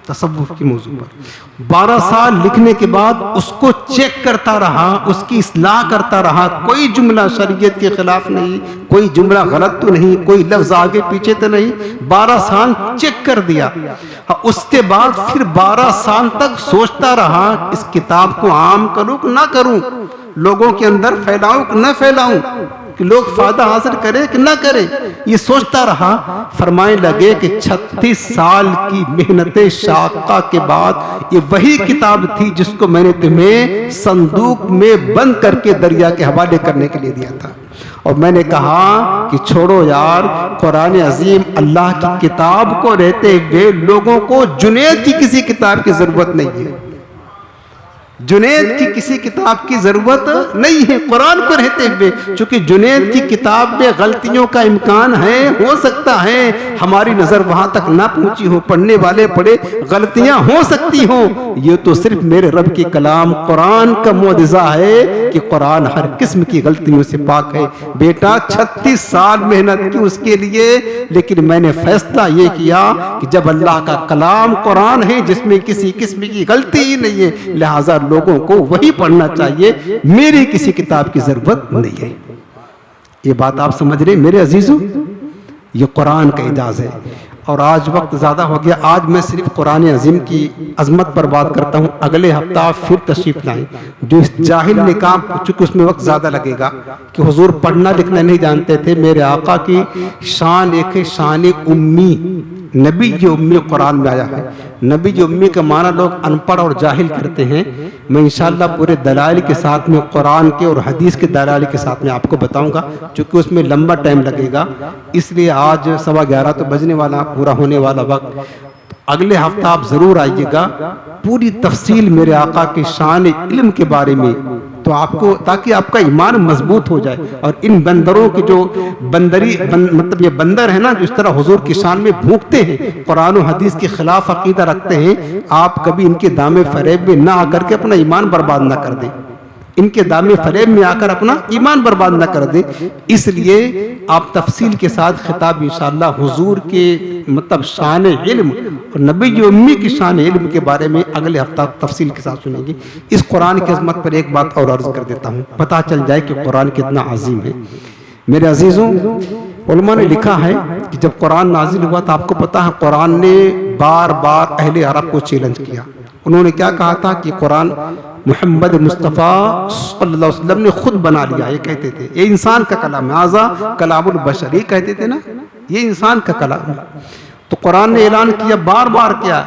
तसव्वुफ की मौजू पर 12 साल लिखने के बाद उसको चेक करता रहा, उसकी इस्लाह करता रहा। कोई जुमला शरीयत के खिलाफ नहीं, कोई जुमला गलत तो नहीं, कोई लफ्ज आगे पीछे तो नहीं। 12 साल चेक कर दिया। उसके बाद फिर 12 साल तक सोचता रहा इस किताब को आम करूं कि ना करूं, लोगों के अंदर फैलाऊं कि ना फैलाऊं, कि लोग फायदा हासिल करें कि ना करें, ये सोचता रहा। फरमाने लगे कि 36 साल की मेहनत शाक़ा के बाद ये वही किताब थी जिसको मैंने तुम्हें संदूक में बंद करके दरिया के हवाले करने के लिए दिया था। और मैंने कहा कि छोड़ो यार, कुरान अजीम अल्लाह की किताब को रहते हुए लोगों को जुनैद की किसी किताब की जरूरत नहीं है। जुनैद की किसी किताब की जरूरत नहीं है कुरान को रहते हुए, क्योंकि जुनैद की किताब में गलतियों का इम्कान है, हो सकता है हमारी नजर वहां तक ना पहुंची हो, पढ़ने वाले पढ़े, गलतियां हो सकती हो। ये तो सिर्फ मेरे रब की कलाम कुरान का मुअजिजा है कि कुरान हर किस्म की गलतियों से पाक है। बेटा 36 साल मेहनत की उसके लिए, लेकिन मैंने फैसला ये किया कि जब अल्लाह का कलाम कुरान है जिसमें किसी किस्म की गलती ही नहीं है, लिहाजा लोगों को वही पढ़ना चाहिए, मेरी किसी किताब की जरूरत नहीं है। ये बात आप समझ रहे मेरे अजीजों, ये कुरान का एजाज है। और आज वक्त ज़्यादा हो गया, आज मैं सिर्फ कुरान अजीम की अजमत पर बात करता हूँ। अगले हफ्ता फिर तशरीफ लाएं। जो इस जाहिल ने काम, चूंकि उसमें वक्त ज़्यादा लगेगा कि हुजूर पढ़ना लिखना नहीं जानते थे, मेरे आका की शान एक है, शान उम्मी, नबी जो उम्मी कुरान में आया है। नबी जो उम्मी का माना लोग अनपढ़ और जाहिल करते हैं। मैं इंशाअल्लाह पूरे दलाइल के साथ में, कुरान के और हदीस के दलाइल के साथ में आपको बताऊंगा, क्योंकि उसमें लंबा टाइम लगेगा। इसलिए आज 11:15 तो बजने वाला, पूरा होने वाला वक्त। अगले हफ्ता आप जरूर आइएगा, पूरी तफसील मेरे आका की शान इल्म के बारे में, तो आपको, ताकि आपका ईमान मजबूत हो जाए। और इन बंदरों की जो मतलब ये बंदर है ना, जो इस तरह हुजूर की शान में भूखते हैं, कुरान और हदीस के खिलाफ अकीदा रखते हैं, आप कभी इनके दामे फरेब में ना आकर के अपना ईमान बर्बाद ना कर दें, इनके दामे फरेब में आकर अपना ईमान बर्बाद ना कर दे। इसलिए आप तफसील के साथ खिताब इंशाअल्लाह हुजूर के मतलब शान इल्म और नबी की उम्मी की शान इल्म के बारे में अगले हफ्ता तफसील के साथ सुनेंगे। इस कुरान की अजमत पर एक बात और अर्ज कर देता हूँ, पता चल जाए कि कुरान कितना अजीम है। मेरे अजीजों, उलमा ने लिखा है कि जब कुरान नाजिल हुआ तो आपको पता है कुरान ने बार बार अहले अरब को चैलेंज किया। उन्होंने क्या कहा था कि कुरान मोहम्मद मुस्तफ़ा सल्लल्लाहु अलैहि वसल्लम ने खुद बना लिया। ये कहते थे ये इंसान का कलाम है, आज़ा कलामुल बशर, ये कहते थे ना, ये इंसान का कलाम है। तो कुरान ने ऐलान किया, बार बार किया,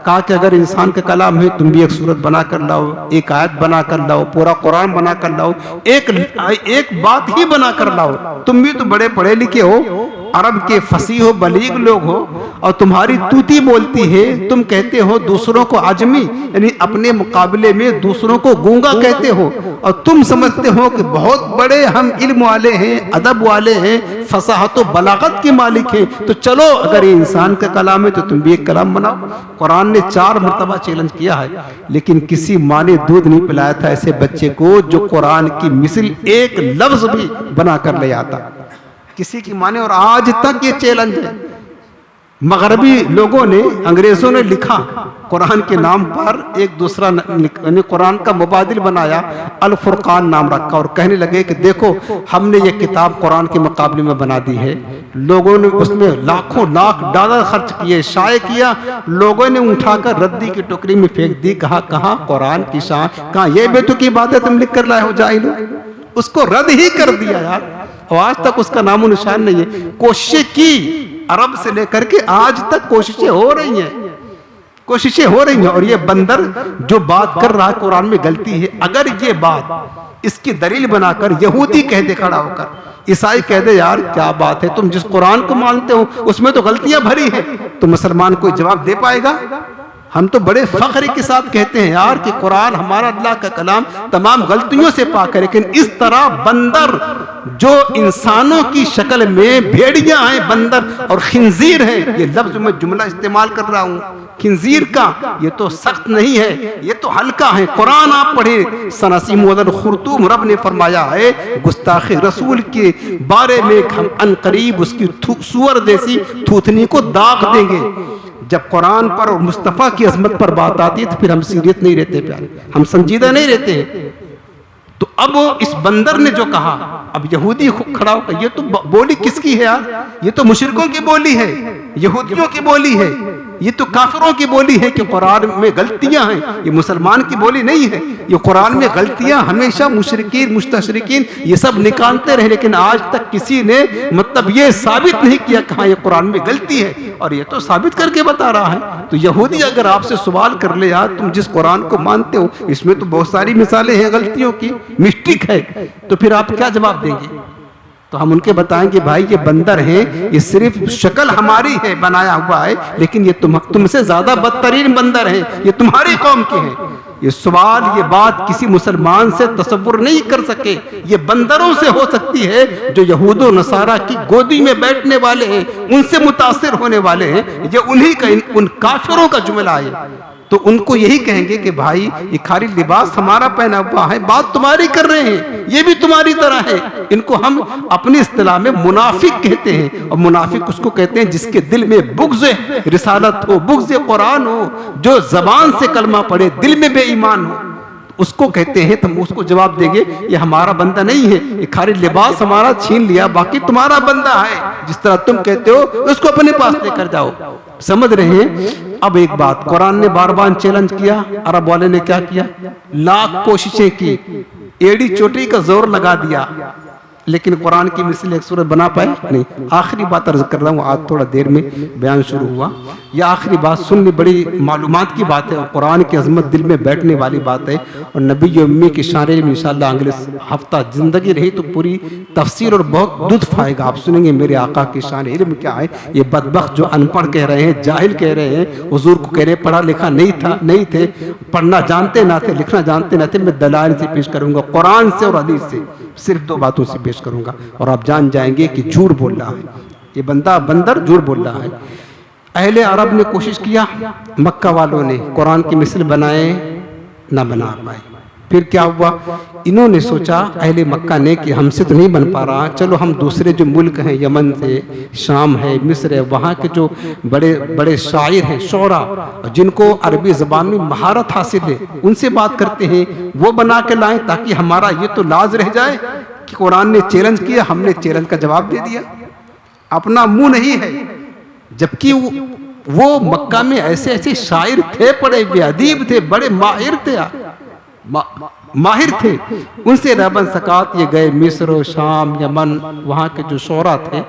कहा कि अगर इंसान का कलाम है तुम भी एक सूरत बना कर लाओ, एक आयत बना कर लाओ, पूरा कुरान बना कर लाओ, एक बात ही बना कर लाओ। तुम भी तो बड़े पढ़े लिखे हो, अरब के फसीह हो, बलीग लोग हो, और तुम्हारी तूती बोलती है, तुम कहते हो दूसरों को आजमी, यानी अपने मुकाबले में दूसरों को गूंगा कहते हो, और तुम समझते हो कि बहुत बड़े हम इल्म वाले हैं, अदब वाले हैं, फसाहत व बलागत के मालिक हैं। तो चलो अगर ये इंसान का कलाम है तो तुम भी एक कलाम बनाओ। कुरान ने 4 मरतबा चैलेंज किया है, लेकिन किसी माँ ने दूध नहीं पिलाया था ऐसे बच्चे को जो कुरान की मिसल एक लफ्ज भी बना कर ले आता, किसी की माने। और आज तक ये चैलेंज है। मगरबी लोगों ने, अंग्रेजों ने लिखा कुरान के नाम पर एक दूसरा कुरान का मुबादिल बनाया, अल फुरकान नाम रखा, और कहने लगे कि देखो हमने ये किताब कुरान के मुकाबले में बना दी है। लोगों ने उसमें लाखों लाख डॉलर खर्च किए, शाये किया, लोगों ने उठाकर रद्दी की टोकरी में फेंक दी। कहा कुरान की शान, कहा ये बेतुकी बात है तुम लिख कर लाए हो जाहिलो, उसको रद्द ही कर दिया यार। और आज तक उसका नामो निशान नहीं है। कोशिशें की अरब से लेकर के आज तक कोशिशें हो रही हैं, कोशिशें हो रही हैं। और ये बंदर जो बात कर रहा है कुरान में गलती है, अगर ये बात इसकी दलील बनाकर यहूदी कह दे खड़ा होकर, ईसाई कह दे यार क्या बात है, तुम जिस कुरान को मानते हो उसमें तो गलतियां भरी है, तो मुसलमान कोई जवाब दे पाएगा? हम तो बड़े फख्र के साथ कहते हैं यार कि कुरान हमारा अल्लाह का कलाम तमाम गलतियों से पाक है। लेकिन इस तरह बंदर जो इंसानों की शक्ल में भेड़िया हैं, बंदर और खिंजीर है, ये लफ्ज में जुमला इस्तेमाल कर रहा हूँ खिंजीर का, ये तो सख्त नहीं है, ये तो हल्का है। कुरान आप पढ़े, सनसी मुअद्दल खुर्तूम रब ने फरमाया है गुस्ताखी रसूल के बारे में हम अनकरीब उसकी सुअर जैसी थूथनी को दाग देंगे। जब कुरान पर और मुस्तफ़ा की अजमत पर बात आती है तो फिर हम सीरियस नहीं रहते प्यारे, हम संजीदा नहीं रहते। तो अब इस बंदर ने जो कहा, अब यहूदी खड़ा होकर, ये तो बोली किसकी है यार? ये तो मुशरिकों की बोली है, यहूदियों की बोली है, ये तो काफिरों की बोली है कि कुरान में गलतियां हैं। ये मुसलमान की बोली नहीं है। ये कुरान में गलतियां हमेशा मुशरिकीन मुस्तशरिकीन ये सब निकालते रहे, लेकिन आज तक किसी ने मतलब ये साबित नहीं किया कहाँ ये कुरान में गलती है, और ये तो साबित करके बता रहा है। तो यहूदी अगर आपसे सवाल कर ले यार तुम जिस कुरान को मानते हो इसमें तो बहुत सारी मिसालें हैं गलतियों की, मिस्टेक है, तो फिर आप क्या जवाब देंगे? तो हम उनके बताएंगे भाई ये बंदर हैं, ये सिर्फ शक्ल हमारी है, बनाया हुआ है, लेकिन ये तुमसे ज्यादा बदतरीन बंदर हैं, ये तुम्हारी कौम के हैं। ये सवाल, ये बात किसी मुसलमान से तसव्वुर नहीं कर सके, ये बंदरों से हो सकती है जो यहूदो नसारा की गोदी में बैठने वाले हैं, उनसे मुतासिर होने वाले हैं। ये उन्हीं का, उन काफिरों का जुमला है। तो उनको यही कहेंगे कि भाई ये खाली लिबास हमारा पहना हुआ है, बात तुम्हारी कर रहे हैं, ये भी तुम्हारी तरह है। इनको हम अपनी इस्तिलाह में मुनाफिक कहते हैं, और मुनाफिक उसको कहते हैं जिसके दिल में बुग़्ज़ रिसालत हो, बुग़्ज़ कुरान हो, जो जबान से कलमा पढ़े दिल में बेईमान हो, उसको कहते हैं। तो उसको जवाब देंगे ये हमारा बंदा नहीं है, ये खाली लिबास हमारा छीन लिया, बाकी तुम्हारा बंदा है, जिस तरह तुम कहते हो उसको अपने पास लेकर जाओ। समझ रहे हैं? अब एक बात, कुरान ने बार बार चैलेंज किया, अरब वाले ने क्या किया, लाख कोशिशें की, एड़ी चोटी का जोर लगा दिया, लेकिन कुरान की मिसल एक सूरत बना पाए नहीं। आखिरी बात अर्ज कर रहा हूँ, आज थोड़ा देर में बयान शुरू हुआ, यह आखिरी बात सुननी बड़ी मालूमात की बात है, और कुरान की अजमत दिल में बैठने वाली बात है, और नबी उम्मी की शान में इंशाअल्लाह अगले हफ्ता जिंदगी रही तो पूरी तफसीर और बहुत लुत्फ आएगा। आप सुनेंगे मेरे आका की शान इल्म क्या है। ये बदबख्त जो अनपढ़ कह रहे हैं, जाहिल कह रहे हैं, हुजूर को कह रहे पढ़ा लिखा नहीं थे, पढ़ना जानते ना थे, लिखना जानते ना थे। मैं दलाइल से पेश करूंगा, कुरान से और हदीस से, सिर्फ दो बातों से पेश करूंगा, और आप जान जाएंगे कि झूठ बोल रहा है ये बंदर, झूठ बोल रहा है। अहले अरब ने कोशिश किया, मक्का वालों ने कुरान की मिसल बनाए, ना बना पाए। फिर क्या हुआ, इन्होंने सोचा अहले मक्का ने कि हमसे तो नहीं बन पा रहा, चलो हम दूसरे जो मुल्क हैं, यमन से, शाम है, मिस्र है, वहाँ के जो बड़े बड़े शायर हैं, शोरा, जिनको अरबी ज़बान में महारत हासिल है, उनसे बात करते हैं, वो बना के लाएं, ताकि हमारा ये तो लाज रह जाए कि कुरान ने चैलेंज किया, हमने चैलेंज का जवाब दे दिया, अपना मुंह नहीं है। जबकि वो मक्का में ऐसे ऐसे शायर थे, बड़े अदीब थे, बड़े माहिर थे, माहिर थे, उनसे न बन सका। ये गए मिस्र, शाम, यमन, वहाँ के जो शोरा थे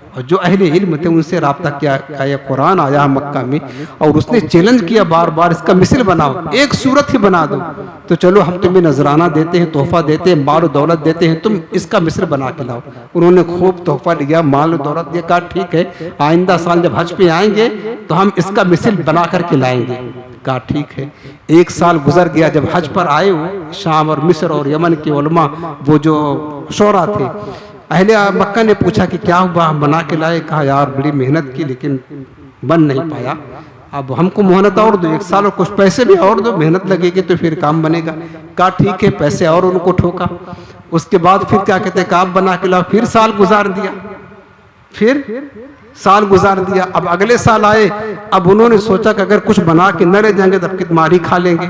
और जो अहले इल्म थे, उनसे राब्ता किया, आया कुरान आया मक्का में, और उसने चैलेंज किया बार बार, इसका मिसल बनाओ, एक सूरत ही बना दो, तो चलो हम तुम्हें नजराना देते हैं, तोहफा देते हैं, माल दौलत देते हैं, तुम इसका मिसल बना के लाओ। उन्होंने खूब तोहफा लिया, माल दौलत दिया, कहा ठीक है, आइंदा साल जब हज पे आएंगे तो हम इसका मिसल बना करके लाएंगे। कहा ठीक है। एक साल गुजर गया, जब हज पर आए हो, शाम और मिस्र और यमन के उलमा, वो जो शोरा थे, अहले मक्का ने पूछा कि क्या हुआ, हम बना के लाए। कहा यार बड़ी मेहनत की, लेकिन बन नहीं पाया, अब हमको मोहनत और दो, एक साल और कुछ पैसे भी और दो, मेहनत लगेगी तो फिर काम बनेगा। कहा ठीक है, पैसे और उनको ठोका। उसके बाद फिर क्या कहते हैं, काम बना के लाओ। फिर साल गुजार दिया, फिर साल गुजार दिया। अब अगले साल आए, अब उन्होंने सोचा कि अगर कुछ बना के न रह जाएंगे तब कित मारी खा लेंगे।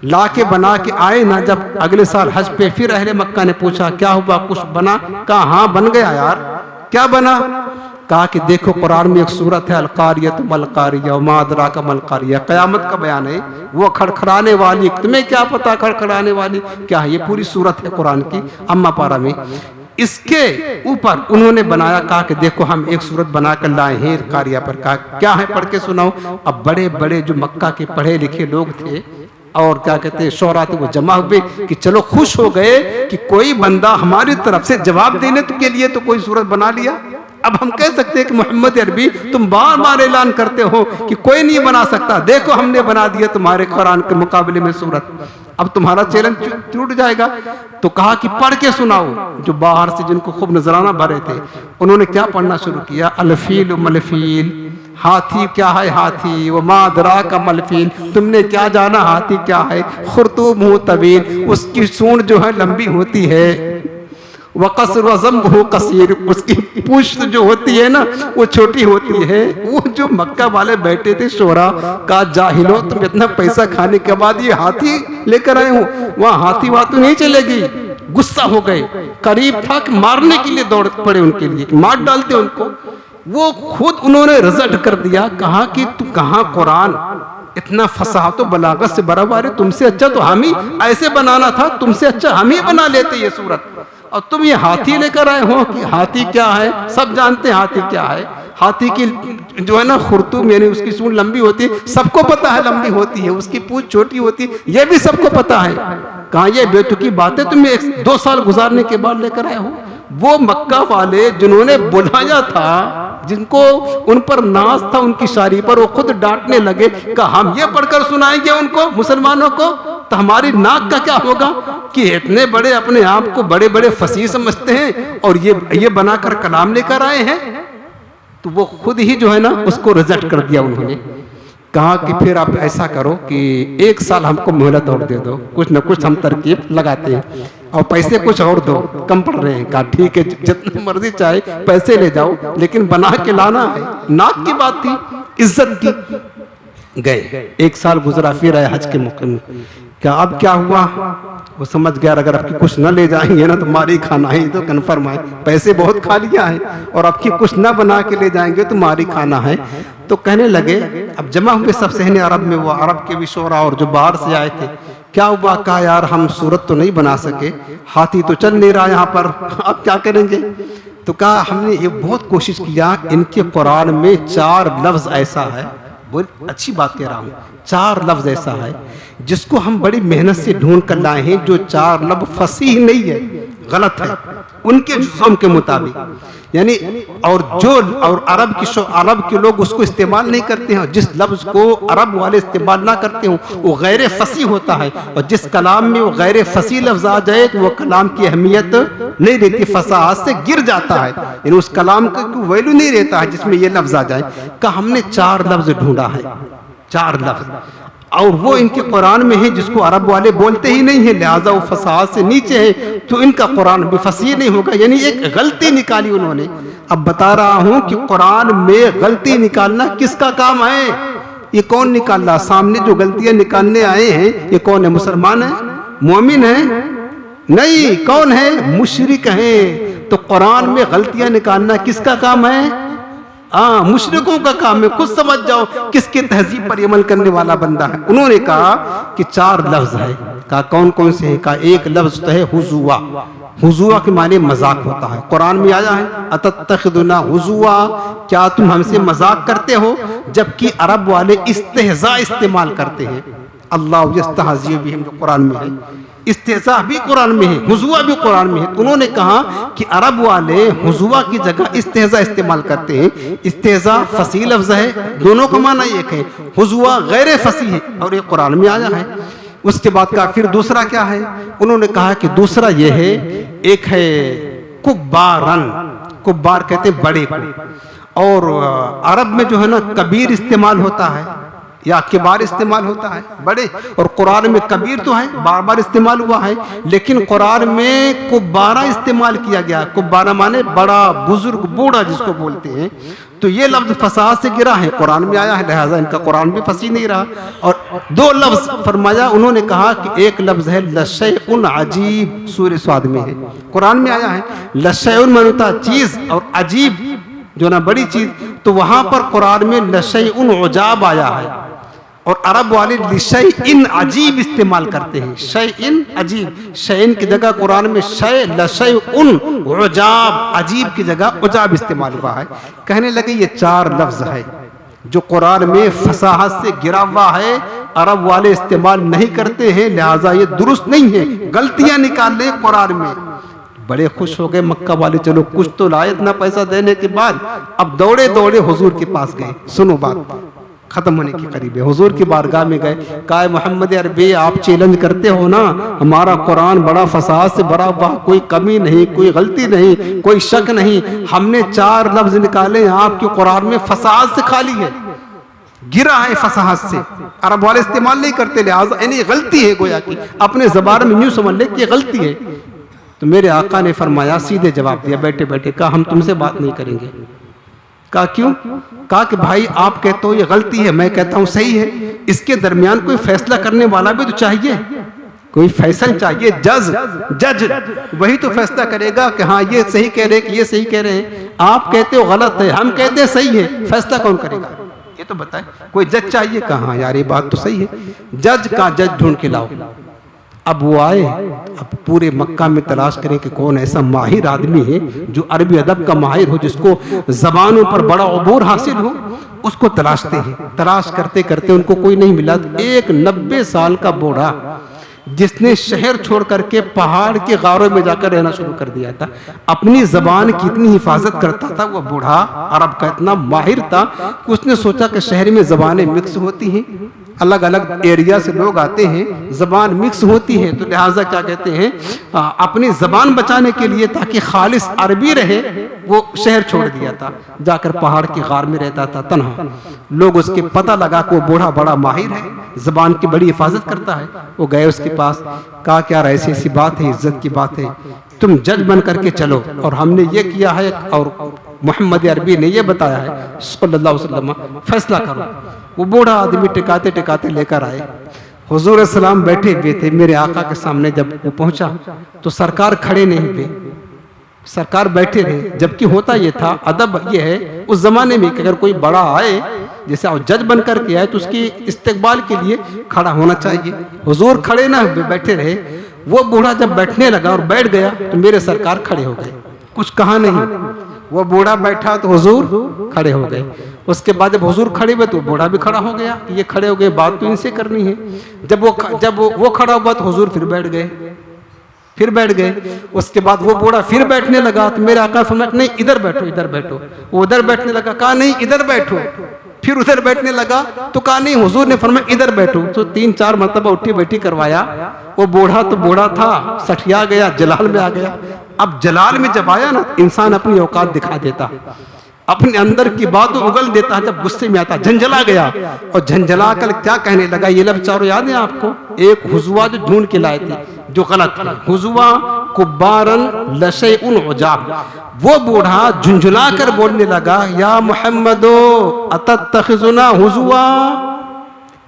ला के बना के आए ना, जब अगले साल हज पे, फिर अहले मक्का ने पूछा क्या हुआ, कुछ बना? कहा हाँ बन गया यार। क्या बना? कहा कि देखो कुरान में एक सूरत है, अलकारियत मलकारिया मा अदराका मलकारिया, कयामत का बयान है, वो खड़खड़ाने वाली, तुम्हें क्या पता खड़खड़ाने वाली क्या है, ये पूरी सूरत है कुरान की अम्मा पारा में। इसके ऊपर उन्होंने बनाया, कहा कि देखो हम एक सूरत बनाकर लाए हैं कारिया पर। कहा क्या है, पढ़ के सुनाओ। अब बड़े बड़े जो मक्का के पढ़े लिखे लोग थे और क्या कहते हैं शोरा थे, वो जमा हुए कि चलो खुश हो गए कि कोई बंदा हमारी तरफ से जवाब देने के लिए तो कोई सूरत बना लिया। अब हम कह सकते हैं कि मोहम्मद अरबी तुम बार बार ऐलान करते हो कि कोई नहीं बना सकता, देखो हमने बना दिया तुम्हारे कुरान के मुकाबले में सूरत, अब तुम्हारा चैलेंज टूट जाएगा। तो कहा कि पढ़ के सुनाओ। जो बाहर से जिनको खूब नजराना भरे थे, उन्होंने क्या पढ़ना शुरू किया, अलफील मलफील, हाथी क्या है हाथी, वो मादरा का मलफील, तुमने क्या जाना हाथी क्या है, खुरतूम हो तवील, उसकी सूंड जो है लंबी होती है, वक़स्र वज़म्ब हो कसीर, उसकी पूंछ जो होती है ना वो छोटी होती है। वो जो मक्का वाले बैठे थे शोरा का, जाहिलो तुम इतना पैसा खाने के बाद ये हाथी लेकर आए हो, वहाँ हाथी वातू नहीं चलेगी। गुस्सा हो गए, करीब था कि मारने के लिए दौड़ पड़े उनके लिए, मार डालते उनको। वो खुद उन्होंने रिजल्ट कर दिया, कहा कि तू कहाँ कुरान इतना फसाहत बलागत से बराबर है, तुमसे अच्छा तो हम ही ऐसे बनाना था, तुमसे अच्छा हम ही बना लेते ये सूरत, और तुम ये हाथी लेकर आए हो। कि हाथी क्या है, सब जानते हैं हाथी क्या है। हाथी की जो है ना खुरतूम, यानी उसकी सूंड लंबी होती है, सबको पता है लंबी होती है, उसकी पूंछ छोटी होती है, ये भी सबको पता है। कहाँ ये बेतुकी बातें तुम 2 साल गुजारने के बाद लेकर आए हो। वो मक्का वाले जिन्होंने बुलाया था, जिनको उन पर नाज था उनकी शायरी पर, वो खुद डांटने लगे कि हम ये पढ़कर सुनाएंगे उनको मुसलमानों को तो हमारी नाक का क्या होगा कि इतने बड़े अपने आप को बड़े बड़े फसीह समझते हैं और ये बनाकर कलाम लेकर आए हैं। तो वो खुद ही जो है ना उसको रिजेक्ट कर दिया उन्होंने। कहा कि फिर आप ऐसा करो कि 1 साल हमको मोहलत और दे दो, कुछ न कुछ हम तरकीब लगाते हैं और पैसे कुछ और दो, कम पड़ रहे हैं। कहा ठीक है, जितनी मर्जी चाहे पैसे ले जाओ, लेकिन बना के लाना है। नाक की बात थी, इज्जत की। गए 1 साल गुजरा, फिर आए हज के मौके में। क्या अब क्या हुआ? वो समझ गया अगर आपकी कुछ न ले जाएंगे ना तो मारी खाना है, तो कन्फर्म है, पैसे बहुत खा लिया है और आपकी कुछ न बना के ले जाएंगे तो मारी खाना है। तो कहने लगे, अब जमा हुए सब सहने अरब में, वो अरब के भी शोरा और जो बाहर से आए थे। क्या हुआ? कहा यार हम सूरत तो नहीं बना सके, हाथी तो चल नहीं रहा यहाँ पर, अब क्या करेंगे? तो कहा हमने ये बहुत कोशिश किया, इनके कुरान में 4 लफ्ज ऐसा है, बहुत अच्छी बात कह रहा हूँ, 4 लफ्ज ऐसा है जिसको हम बड़ी मेहनत से ढूंढ कर लाए हैं, जो 4 लफ्ज फसीह नहीं है, गलत है उनके जुज़म के मुताबिक, यानी और अरब के लोग उसको इस्तेमाल नहीं करते हैं। जिस लफ्ज को अरब वाले इस्तेमाल ना करते हो वो गैर फसीह होता है, और जिस कलाम में वो गैर फसीह लफ्ज आ जाए तो वो कलाम की अहमियत नहीं रहती, फसाहत से गिर जाता है, यानी उस कलाम का वैल्यू नहीं रहता है जिसमें ये लफ्ज आ जाए। का हमने 4 लफ्ज ढूंढा है, 4 लफ्ज, और वो इनके कुरान में है जिसको अरब वाले बोलते ही नहीं है, लिहाजा वो फसाहत से नीचे है, तो इनका कुरान भी फसीह नहीं होगा। यानी एक गलती निकाली उन्होंने। अब बता रहा हूं कि कुरान में गलती निकालना किसका काम है? ये कौन निकाल रहा? सामने जो गलतियां निकालने आए हैं ये कौन है? मुसलमान है? मोमिन है? नहीं, कौन है? मुशरिक है। तो कुरान में गलतियां निकालना किसका काम है? मुशरिकों का काम है। खुद समझ जाओ किसके तहजीब पर अमल करने वाला बंदा है। उन्होंने कहा कि 4 लफ्ज है। कहा कौन कौन से हैं? कहा एक लफ्ज तो है हुजुआ। हुजुआ के माने मजाक होता है, कुरान में आया है, अतत्तखिदुना हुजुआ, क्या तुम हमसे मजाक करते हो? जबकि अरब वाले इस्तेहजा इस्तेमाल करते हैं। अल्लाह यस्तहज़ी बिहिम जो कुरान में है, इस्तेहजा भी कुरान में है, हुजुआ भी कुरान में है। उन्होंने कहा कि अरब वाले हुजुआ की जगह इस्तेहजा इस्तेमाल करते हैं। इस्तेहजा फसीह लफ्ज है, दोनों का माना एक है, हुजुआ गैर फसीह है और ये कुरान में आया है। उसके बाद का फिर दूसरा क्या है? उन्होंने कहा कि दूसरा ये है, एक है कुब्बारन, कुब्बार कहते हैं बड़े को, और अरब में जो है ना कबीर इस्तेमाल होता है या किबार इस्तेमाल होता है, बड़े, और कुरान में कबीर तो है, बार बार इस्तेमाल हुआ है, लेकिन कुरान में कुब्बारा इस्तेमाल किया गया। कुब्बारा माने बड़ा, बुजुर्ग, बूढ़ा जिसको बोलते हैं। तो ये लफ्ज फसाद से गिरा है, कुरान में आया है, लिहाजा इनका कुरान भी फसी नहीं रहा। और 2 लफ्ज फरमाया, उन्होंने कहा कि एक लफ्ज है लशैउन अजीब, सूरह स्वाद में है, कुरान में आया है। लशैउन मानता चीज और अजीब जो ना बड़ी चीज, तो वहां पर कुरान में लशैउन उजाब आया है। और अरब वाले लिशै इन अजीब इस्तेमाल करते हैं, शै इन अजीब, शैन की जगह कुरान में शै लशै उन उजाब, अजीब की जगह उजाब इस्तेमाल हुआ है। कहने लगे ये 4 लफ्ज है जो कुरान में फसाहत से गिरा हुआ है, अरब वाले इस्तेमाल नहीं करते हैं, लिहाजा ये दुरुस्त नहीं है, गलतियां निकाल ले कुरान में। बड़े खुश हो गए मक्का वाले, चलो कुछ तो लाए इतना पैसा देने के बाद। अब दौड़े दौड़े हुजूर के पास गए, सुनो बात खत्म होने के करीब है, हुजूर की बारगाह में गए। कहा मोहम्मद अरबी आप चैलेंज करते हो ना, हमारा कुरान बड़ा फसाद से भरा हुआ, कोई कमी नहीं, कोई गलती नहीं, कोई शक नहीं, हमने 4 लफ्ज निकाले, आपके कुरान में फसाद से खाली है, गिरा है फसाद से, अरब वाले इस्तेमाल नहीं करते, लिहाजा यानी गलती है, गोया की अपने ज़बान में यूं समझ ले कि गलती है। तो मेरे आका ने फरमाया, सीधे जवाब दिया बैठे बैठे, कहा हम तुमसे बात नहीं करेंगे। कहा क्यों? कहा कि भाई आप कहते हो ये गलती है, मैं कहता हूं सही है, इसके दरमियान कोई फैसला करने वाला भी तो चाहिए, कोई फैसला चाहिए, जज वही तो फैसला करेगा कि हाँ ये सही कह रहे हैं कि ये सही कह रहे हैं। आप कहते हो गलत है, हम कहते हैं सही है, फैसला कौन करेगा? ये तो बताए, कोई जज चाहिए। कहा यार ये बात तो सही है, जज का जज ढूंढ के लाओ। अब वो आए, अब पूरे मक्का में तलाश करें कि कौन ऐसा माहिर आदमी है जो अरबी अदब का माहिर हो, जिसको जबानों पर बड़ा अबूर हासिल हो, उसको तलाशते हैं। तलाश करते करते उनको कोई नहीं मिला। एक 90 साल का बूढ़ा जिसने शहर छोड़ करके पहाड़ के गारों में जाकर रहना शुरू कर दिया था, अपनी जबान की इतनी हिफाजत करता था। वो बूढ़ा अरब का इतना माहिर था कि उसने सोचा कि शहर में जबानें मिक्स होती हैं, अलग अलग एरिया से लोग आते हैं, जबान मिक्स होती है, तो लिहाजा क्या कहते हैं, अपनी जबान बचाने के लिए ताकि खालिस अरबी रहे, वो शहर छोड़ दिया था, जाकर पहाड़ के गार में रहता था तन्हा। लोग उसके पता लगा कि वो बूढ़ा बड़ा माहिर है, जबान की बड़ी हिफाजत करता है। वो गए उसके पास, कहा क्या ऐसी ऐसी बात है, इज्जत की बात है, तुम जज बन करके चलो, और हमने ये किया है और मोहम्मद अरबी ने ये बताया है सल्लल्लाहु अलैहि वसल्लम, फैसला करो। वो बूढ़ा आदमी टिकाते टिकाते लेकर आए। हुजूर सलाम बैठे हुए थे मेरे आका के सामने। जब वो पहुंचा तो सरकार खड़े नहीं थे, सरकार बैठे रहे। जबकि होता ये था, अदब ये है उस जमाने में कि अगर कोई बड़ा आए, जैसे जज बन करके आए, तो उसकी इस्तकबाल के लिए खड़ा होना चाहिए। हुजूर खड़े ना बैठे रहे। वो बूढ़ा जब बैठने लगा और बैठ गया तो मेरे सरकार खड़े हो गए, कुछ कहा नहीं। वो बूढ़ा बैठा तो हुजूर खड़े हो गए। उसके बाद जब हुजूर खड़े हुए तो बूढ़ा भी खड़ा हो गया, ये खड़े हो गए, बात तो इनसे करनी है। जब वो खड़ा हुआ तो हुजूर फिर बैठ गए। उसके बाद वो बूढ़ा फिर बैठने लगा तो मेरे आका फरमाया नहीं इधर बैठो, इधर बैठो। वो उधर बैठने लगा, कहा नहीं इधर बैठो। फिर उधर बैठने लगा तो कहा नहीं, हुजूर ने फरमाया इधर बैठो। तो 3-4 मरतबा उठी बैठी करवाया। वो बूढ़ा तो बूढ़ा था, सठिया गया, जलाल में आ गया। अब जलाल में जब आया ना, इंसान अपनी औकात दिखा देता, अपने अंदर की बात उगल देता है। जब गुस्से में आता झंझला गया, और झंझला कर क्या कहने लगा, ये लफ्ज़ चारों याद है आपको? एक हुजुआ जो ढूंढ के लाए थे, जो गलत है, हुजुआ कुब्बारन लशैउन उजाब। वो बूढ़ा झुंझुला कर बोलने लगा, या मुहम्मदो अतत्तखिजुना हुजुआ।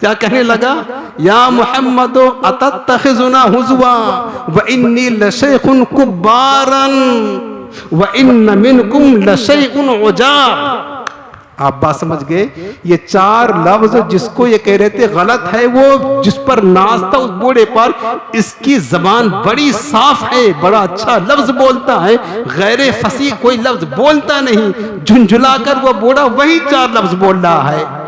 क्या कहने लगा, या मुहम्मदो अतत्तखिजुना हुजुआ व इन्नी लशैउन कुब्बारन व इन्न मिनकुम लशैउन उजाब। आप बात समझ गए? ये 4 लफ्ज जिसको ये कह रहे थे गलत है, वो जिस पर नाज था उस बूढ़े पर, इसकी जबान बड़ी साफ है, बड़ा अच्छा लफ्ज बोलता है, गैर फसी कोई लफ्ज बोलता नहीं। झुंझुला कर वो बूढ़ा वही 4 लफ्ज बोल रहा है।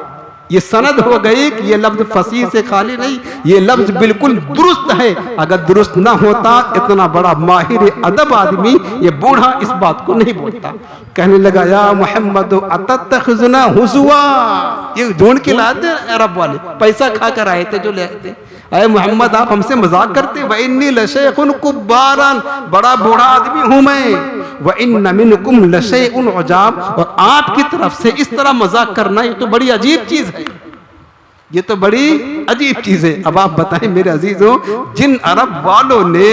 ये सनद हो गई कि ये लफ्ज फसी से खाली नहीं, ये लफ्ज बिल्कुल दुरुस्त है। अगर दुरुस्त ना होता, इतना बड़ा माहिर अदब आदमी ये बूढ़ा इस बात को नहीं बोलता। कहने लगा, या मुहम्मद अतत्तखिजुना हुजुआ। ये ढूंढ के लाए थे अरब वाले, पैसा खा कर आए थे जो ले आए थे। अरे मोहम्मद आप हमसे मजाक करते, व इन्नी लशैउन कुब्बारन, बड़ा बूढ़ा आदमी हूं मैं, व इन्न मिनकुम लशैउन उजाब, और आपकी तरफ से इस तरह मजाक करना ये तो बड़ी अजीब चीज है, ये तो बड़ी अजीब चीज है। अब आप बताएं मेरे अजीजों, जिन अरब वालों ने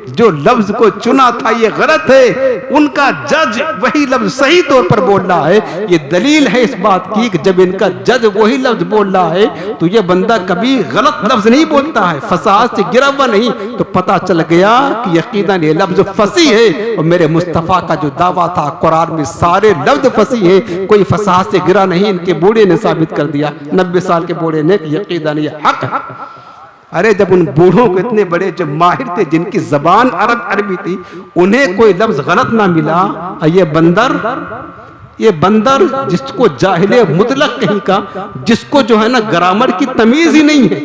जो लफ्ज को चुना था ये गलत है, उनका जज वही लफ्ज सही तौर पर बोल रहा है। ये दलील है इस बात की कि जब इनका जज वही लफ्ज बोल रहा है तो ये बंदा कभी गलत लफ्ज नहीं बोलता है, फसाद से गिरा हुआ नहीं। तो पता चल गया कि यकीनन ये लफ्ज फसी है, और मेरे मुस्तफ़ा का जो दावा था कुरान में सारे लफ्ज फसी है, कोई फसाद से गिरा नहीं। इनके बूढ़े ने साबित कर दिया, 90 साल के बूढ़े ने, यकीनन ये हक है। अरे जब उन बूढ़ों को, इतने बड़े जो माहिर थे, जिनकी जबान अरबी थी, उन्हें कोई लफ्ज गलत ना मिला, ये बंदर जिसको जाहिले मुतलक कहीं का, जिसको जो है ना ग्रामर की तमीज ही नहीं है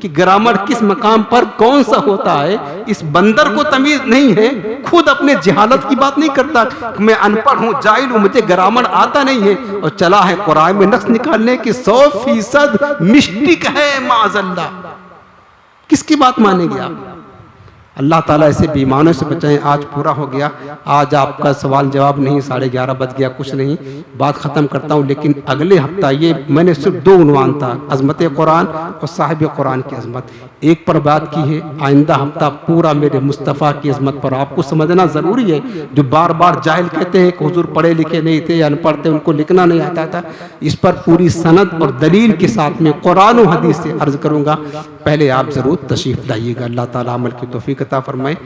कि ग्रामर किस मकाम पर कौन सा होता है, इस बंदर को तमीज नहीं है। खुद अपने जहालत की बात नहीं करता, मैं अनपढ़ हूँ, जाहिल हूँ, मुझे ग्रामर आता नहीं है, और चला है कुरान में नक्श निकालने की 100% मिस्टेक है माज़अल्लाह। किसकी बात मानेंगे आप? अल्लाह ताला ऐसे बेईमानों से बचाएं। आज पूरा हो गया, आज आपका सवाल जवाब नहीं, 11:30 बज गया, कुछ नहीं, बात ख़त्म करता हूँ। लेकिन अगले हफ्ता ये मैंने सिर्फ 2 उन्वान था, अज़मत कुरान और साहिब कुरान की अज़मत, एक पर बात की है। आइंदा हफ्ता पूरा मेरे मुस्तफ़ा की अज़मत पर। आपको समझना ज़रूरी है, जो बार बार जाहिल कहते हैं कि हुजूर पढ़े लिखे नहीं थे, अनपढ़ थे, उनको लिखना नहीं आता था, इस पर पूरी सनद और दलील के साथ में कुरान और हदीस से अर्ज़ करूँगा। पहले आप ज़रूर तशरीफ़ लाइएगा। अल्लाह ताला अमल की तौफ़ीक़ अता फरमाए।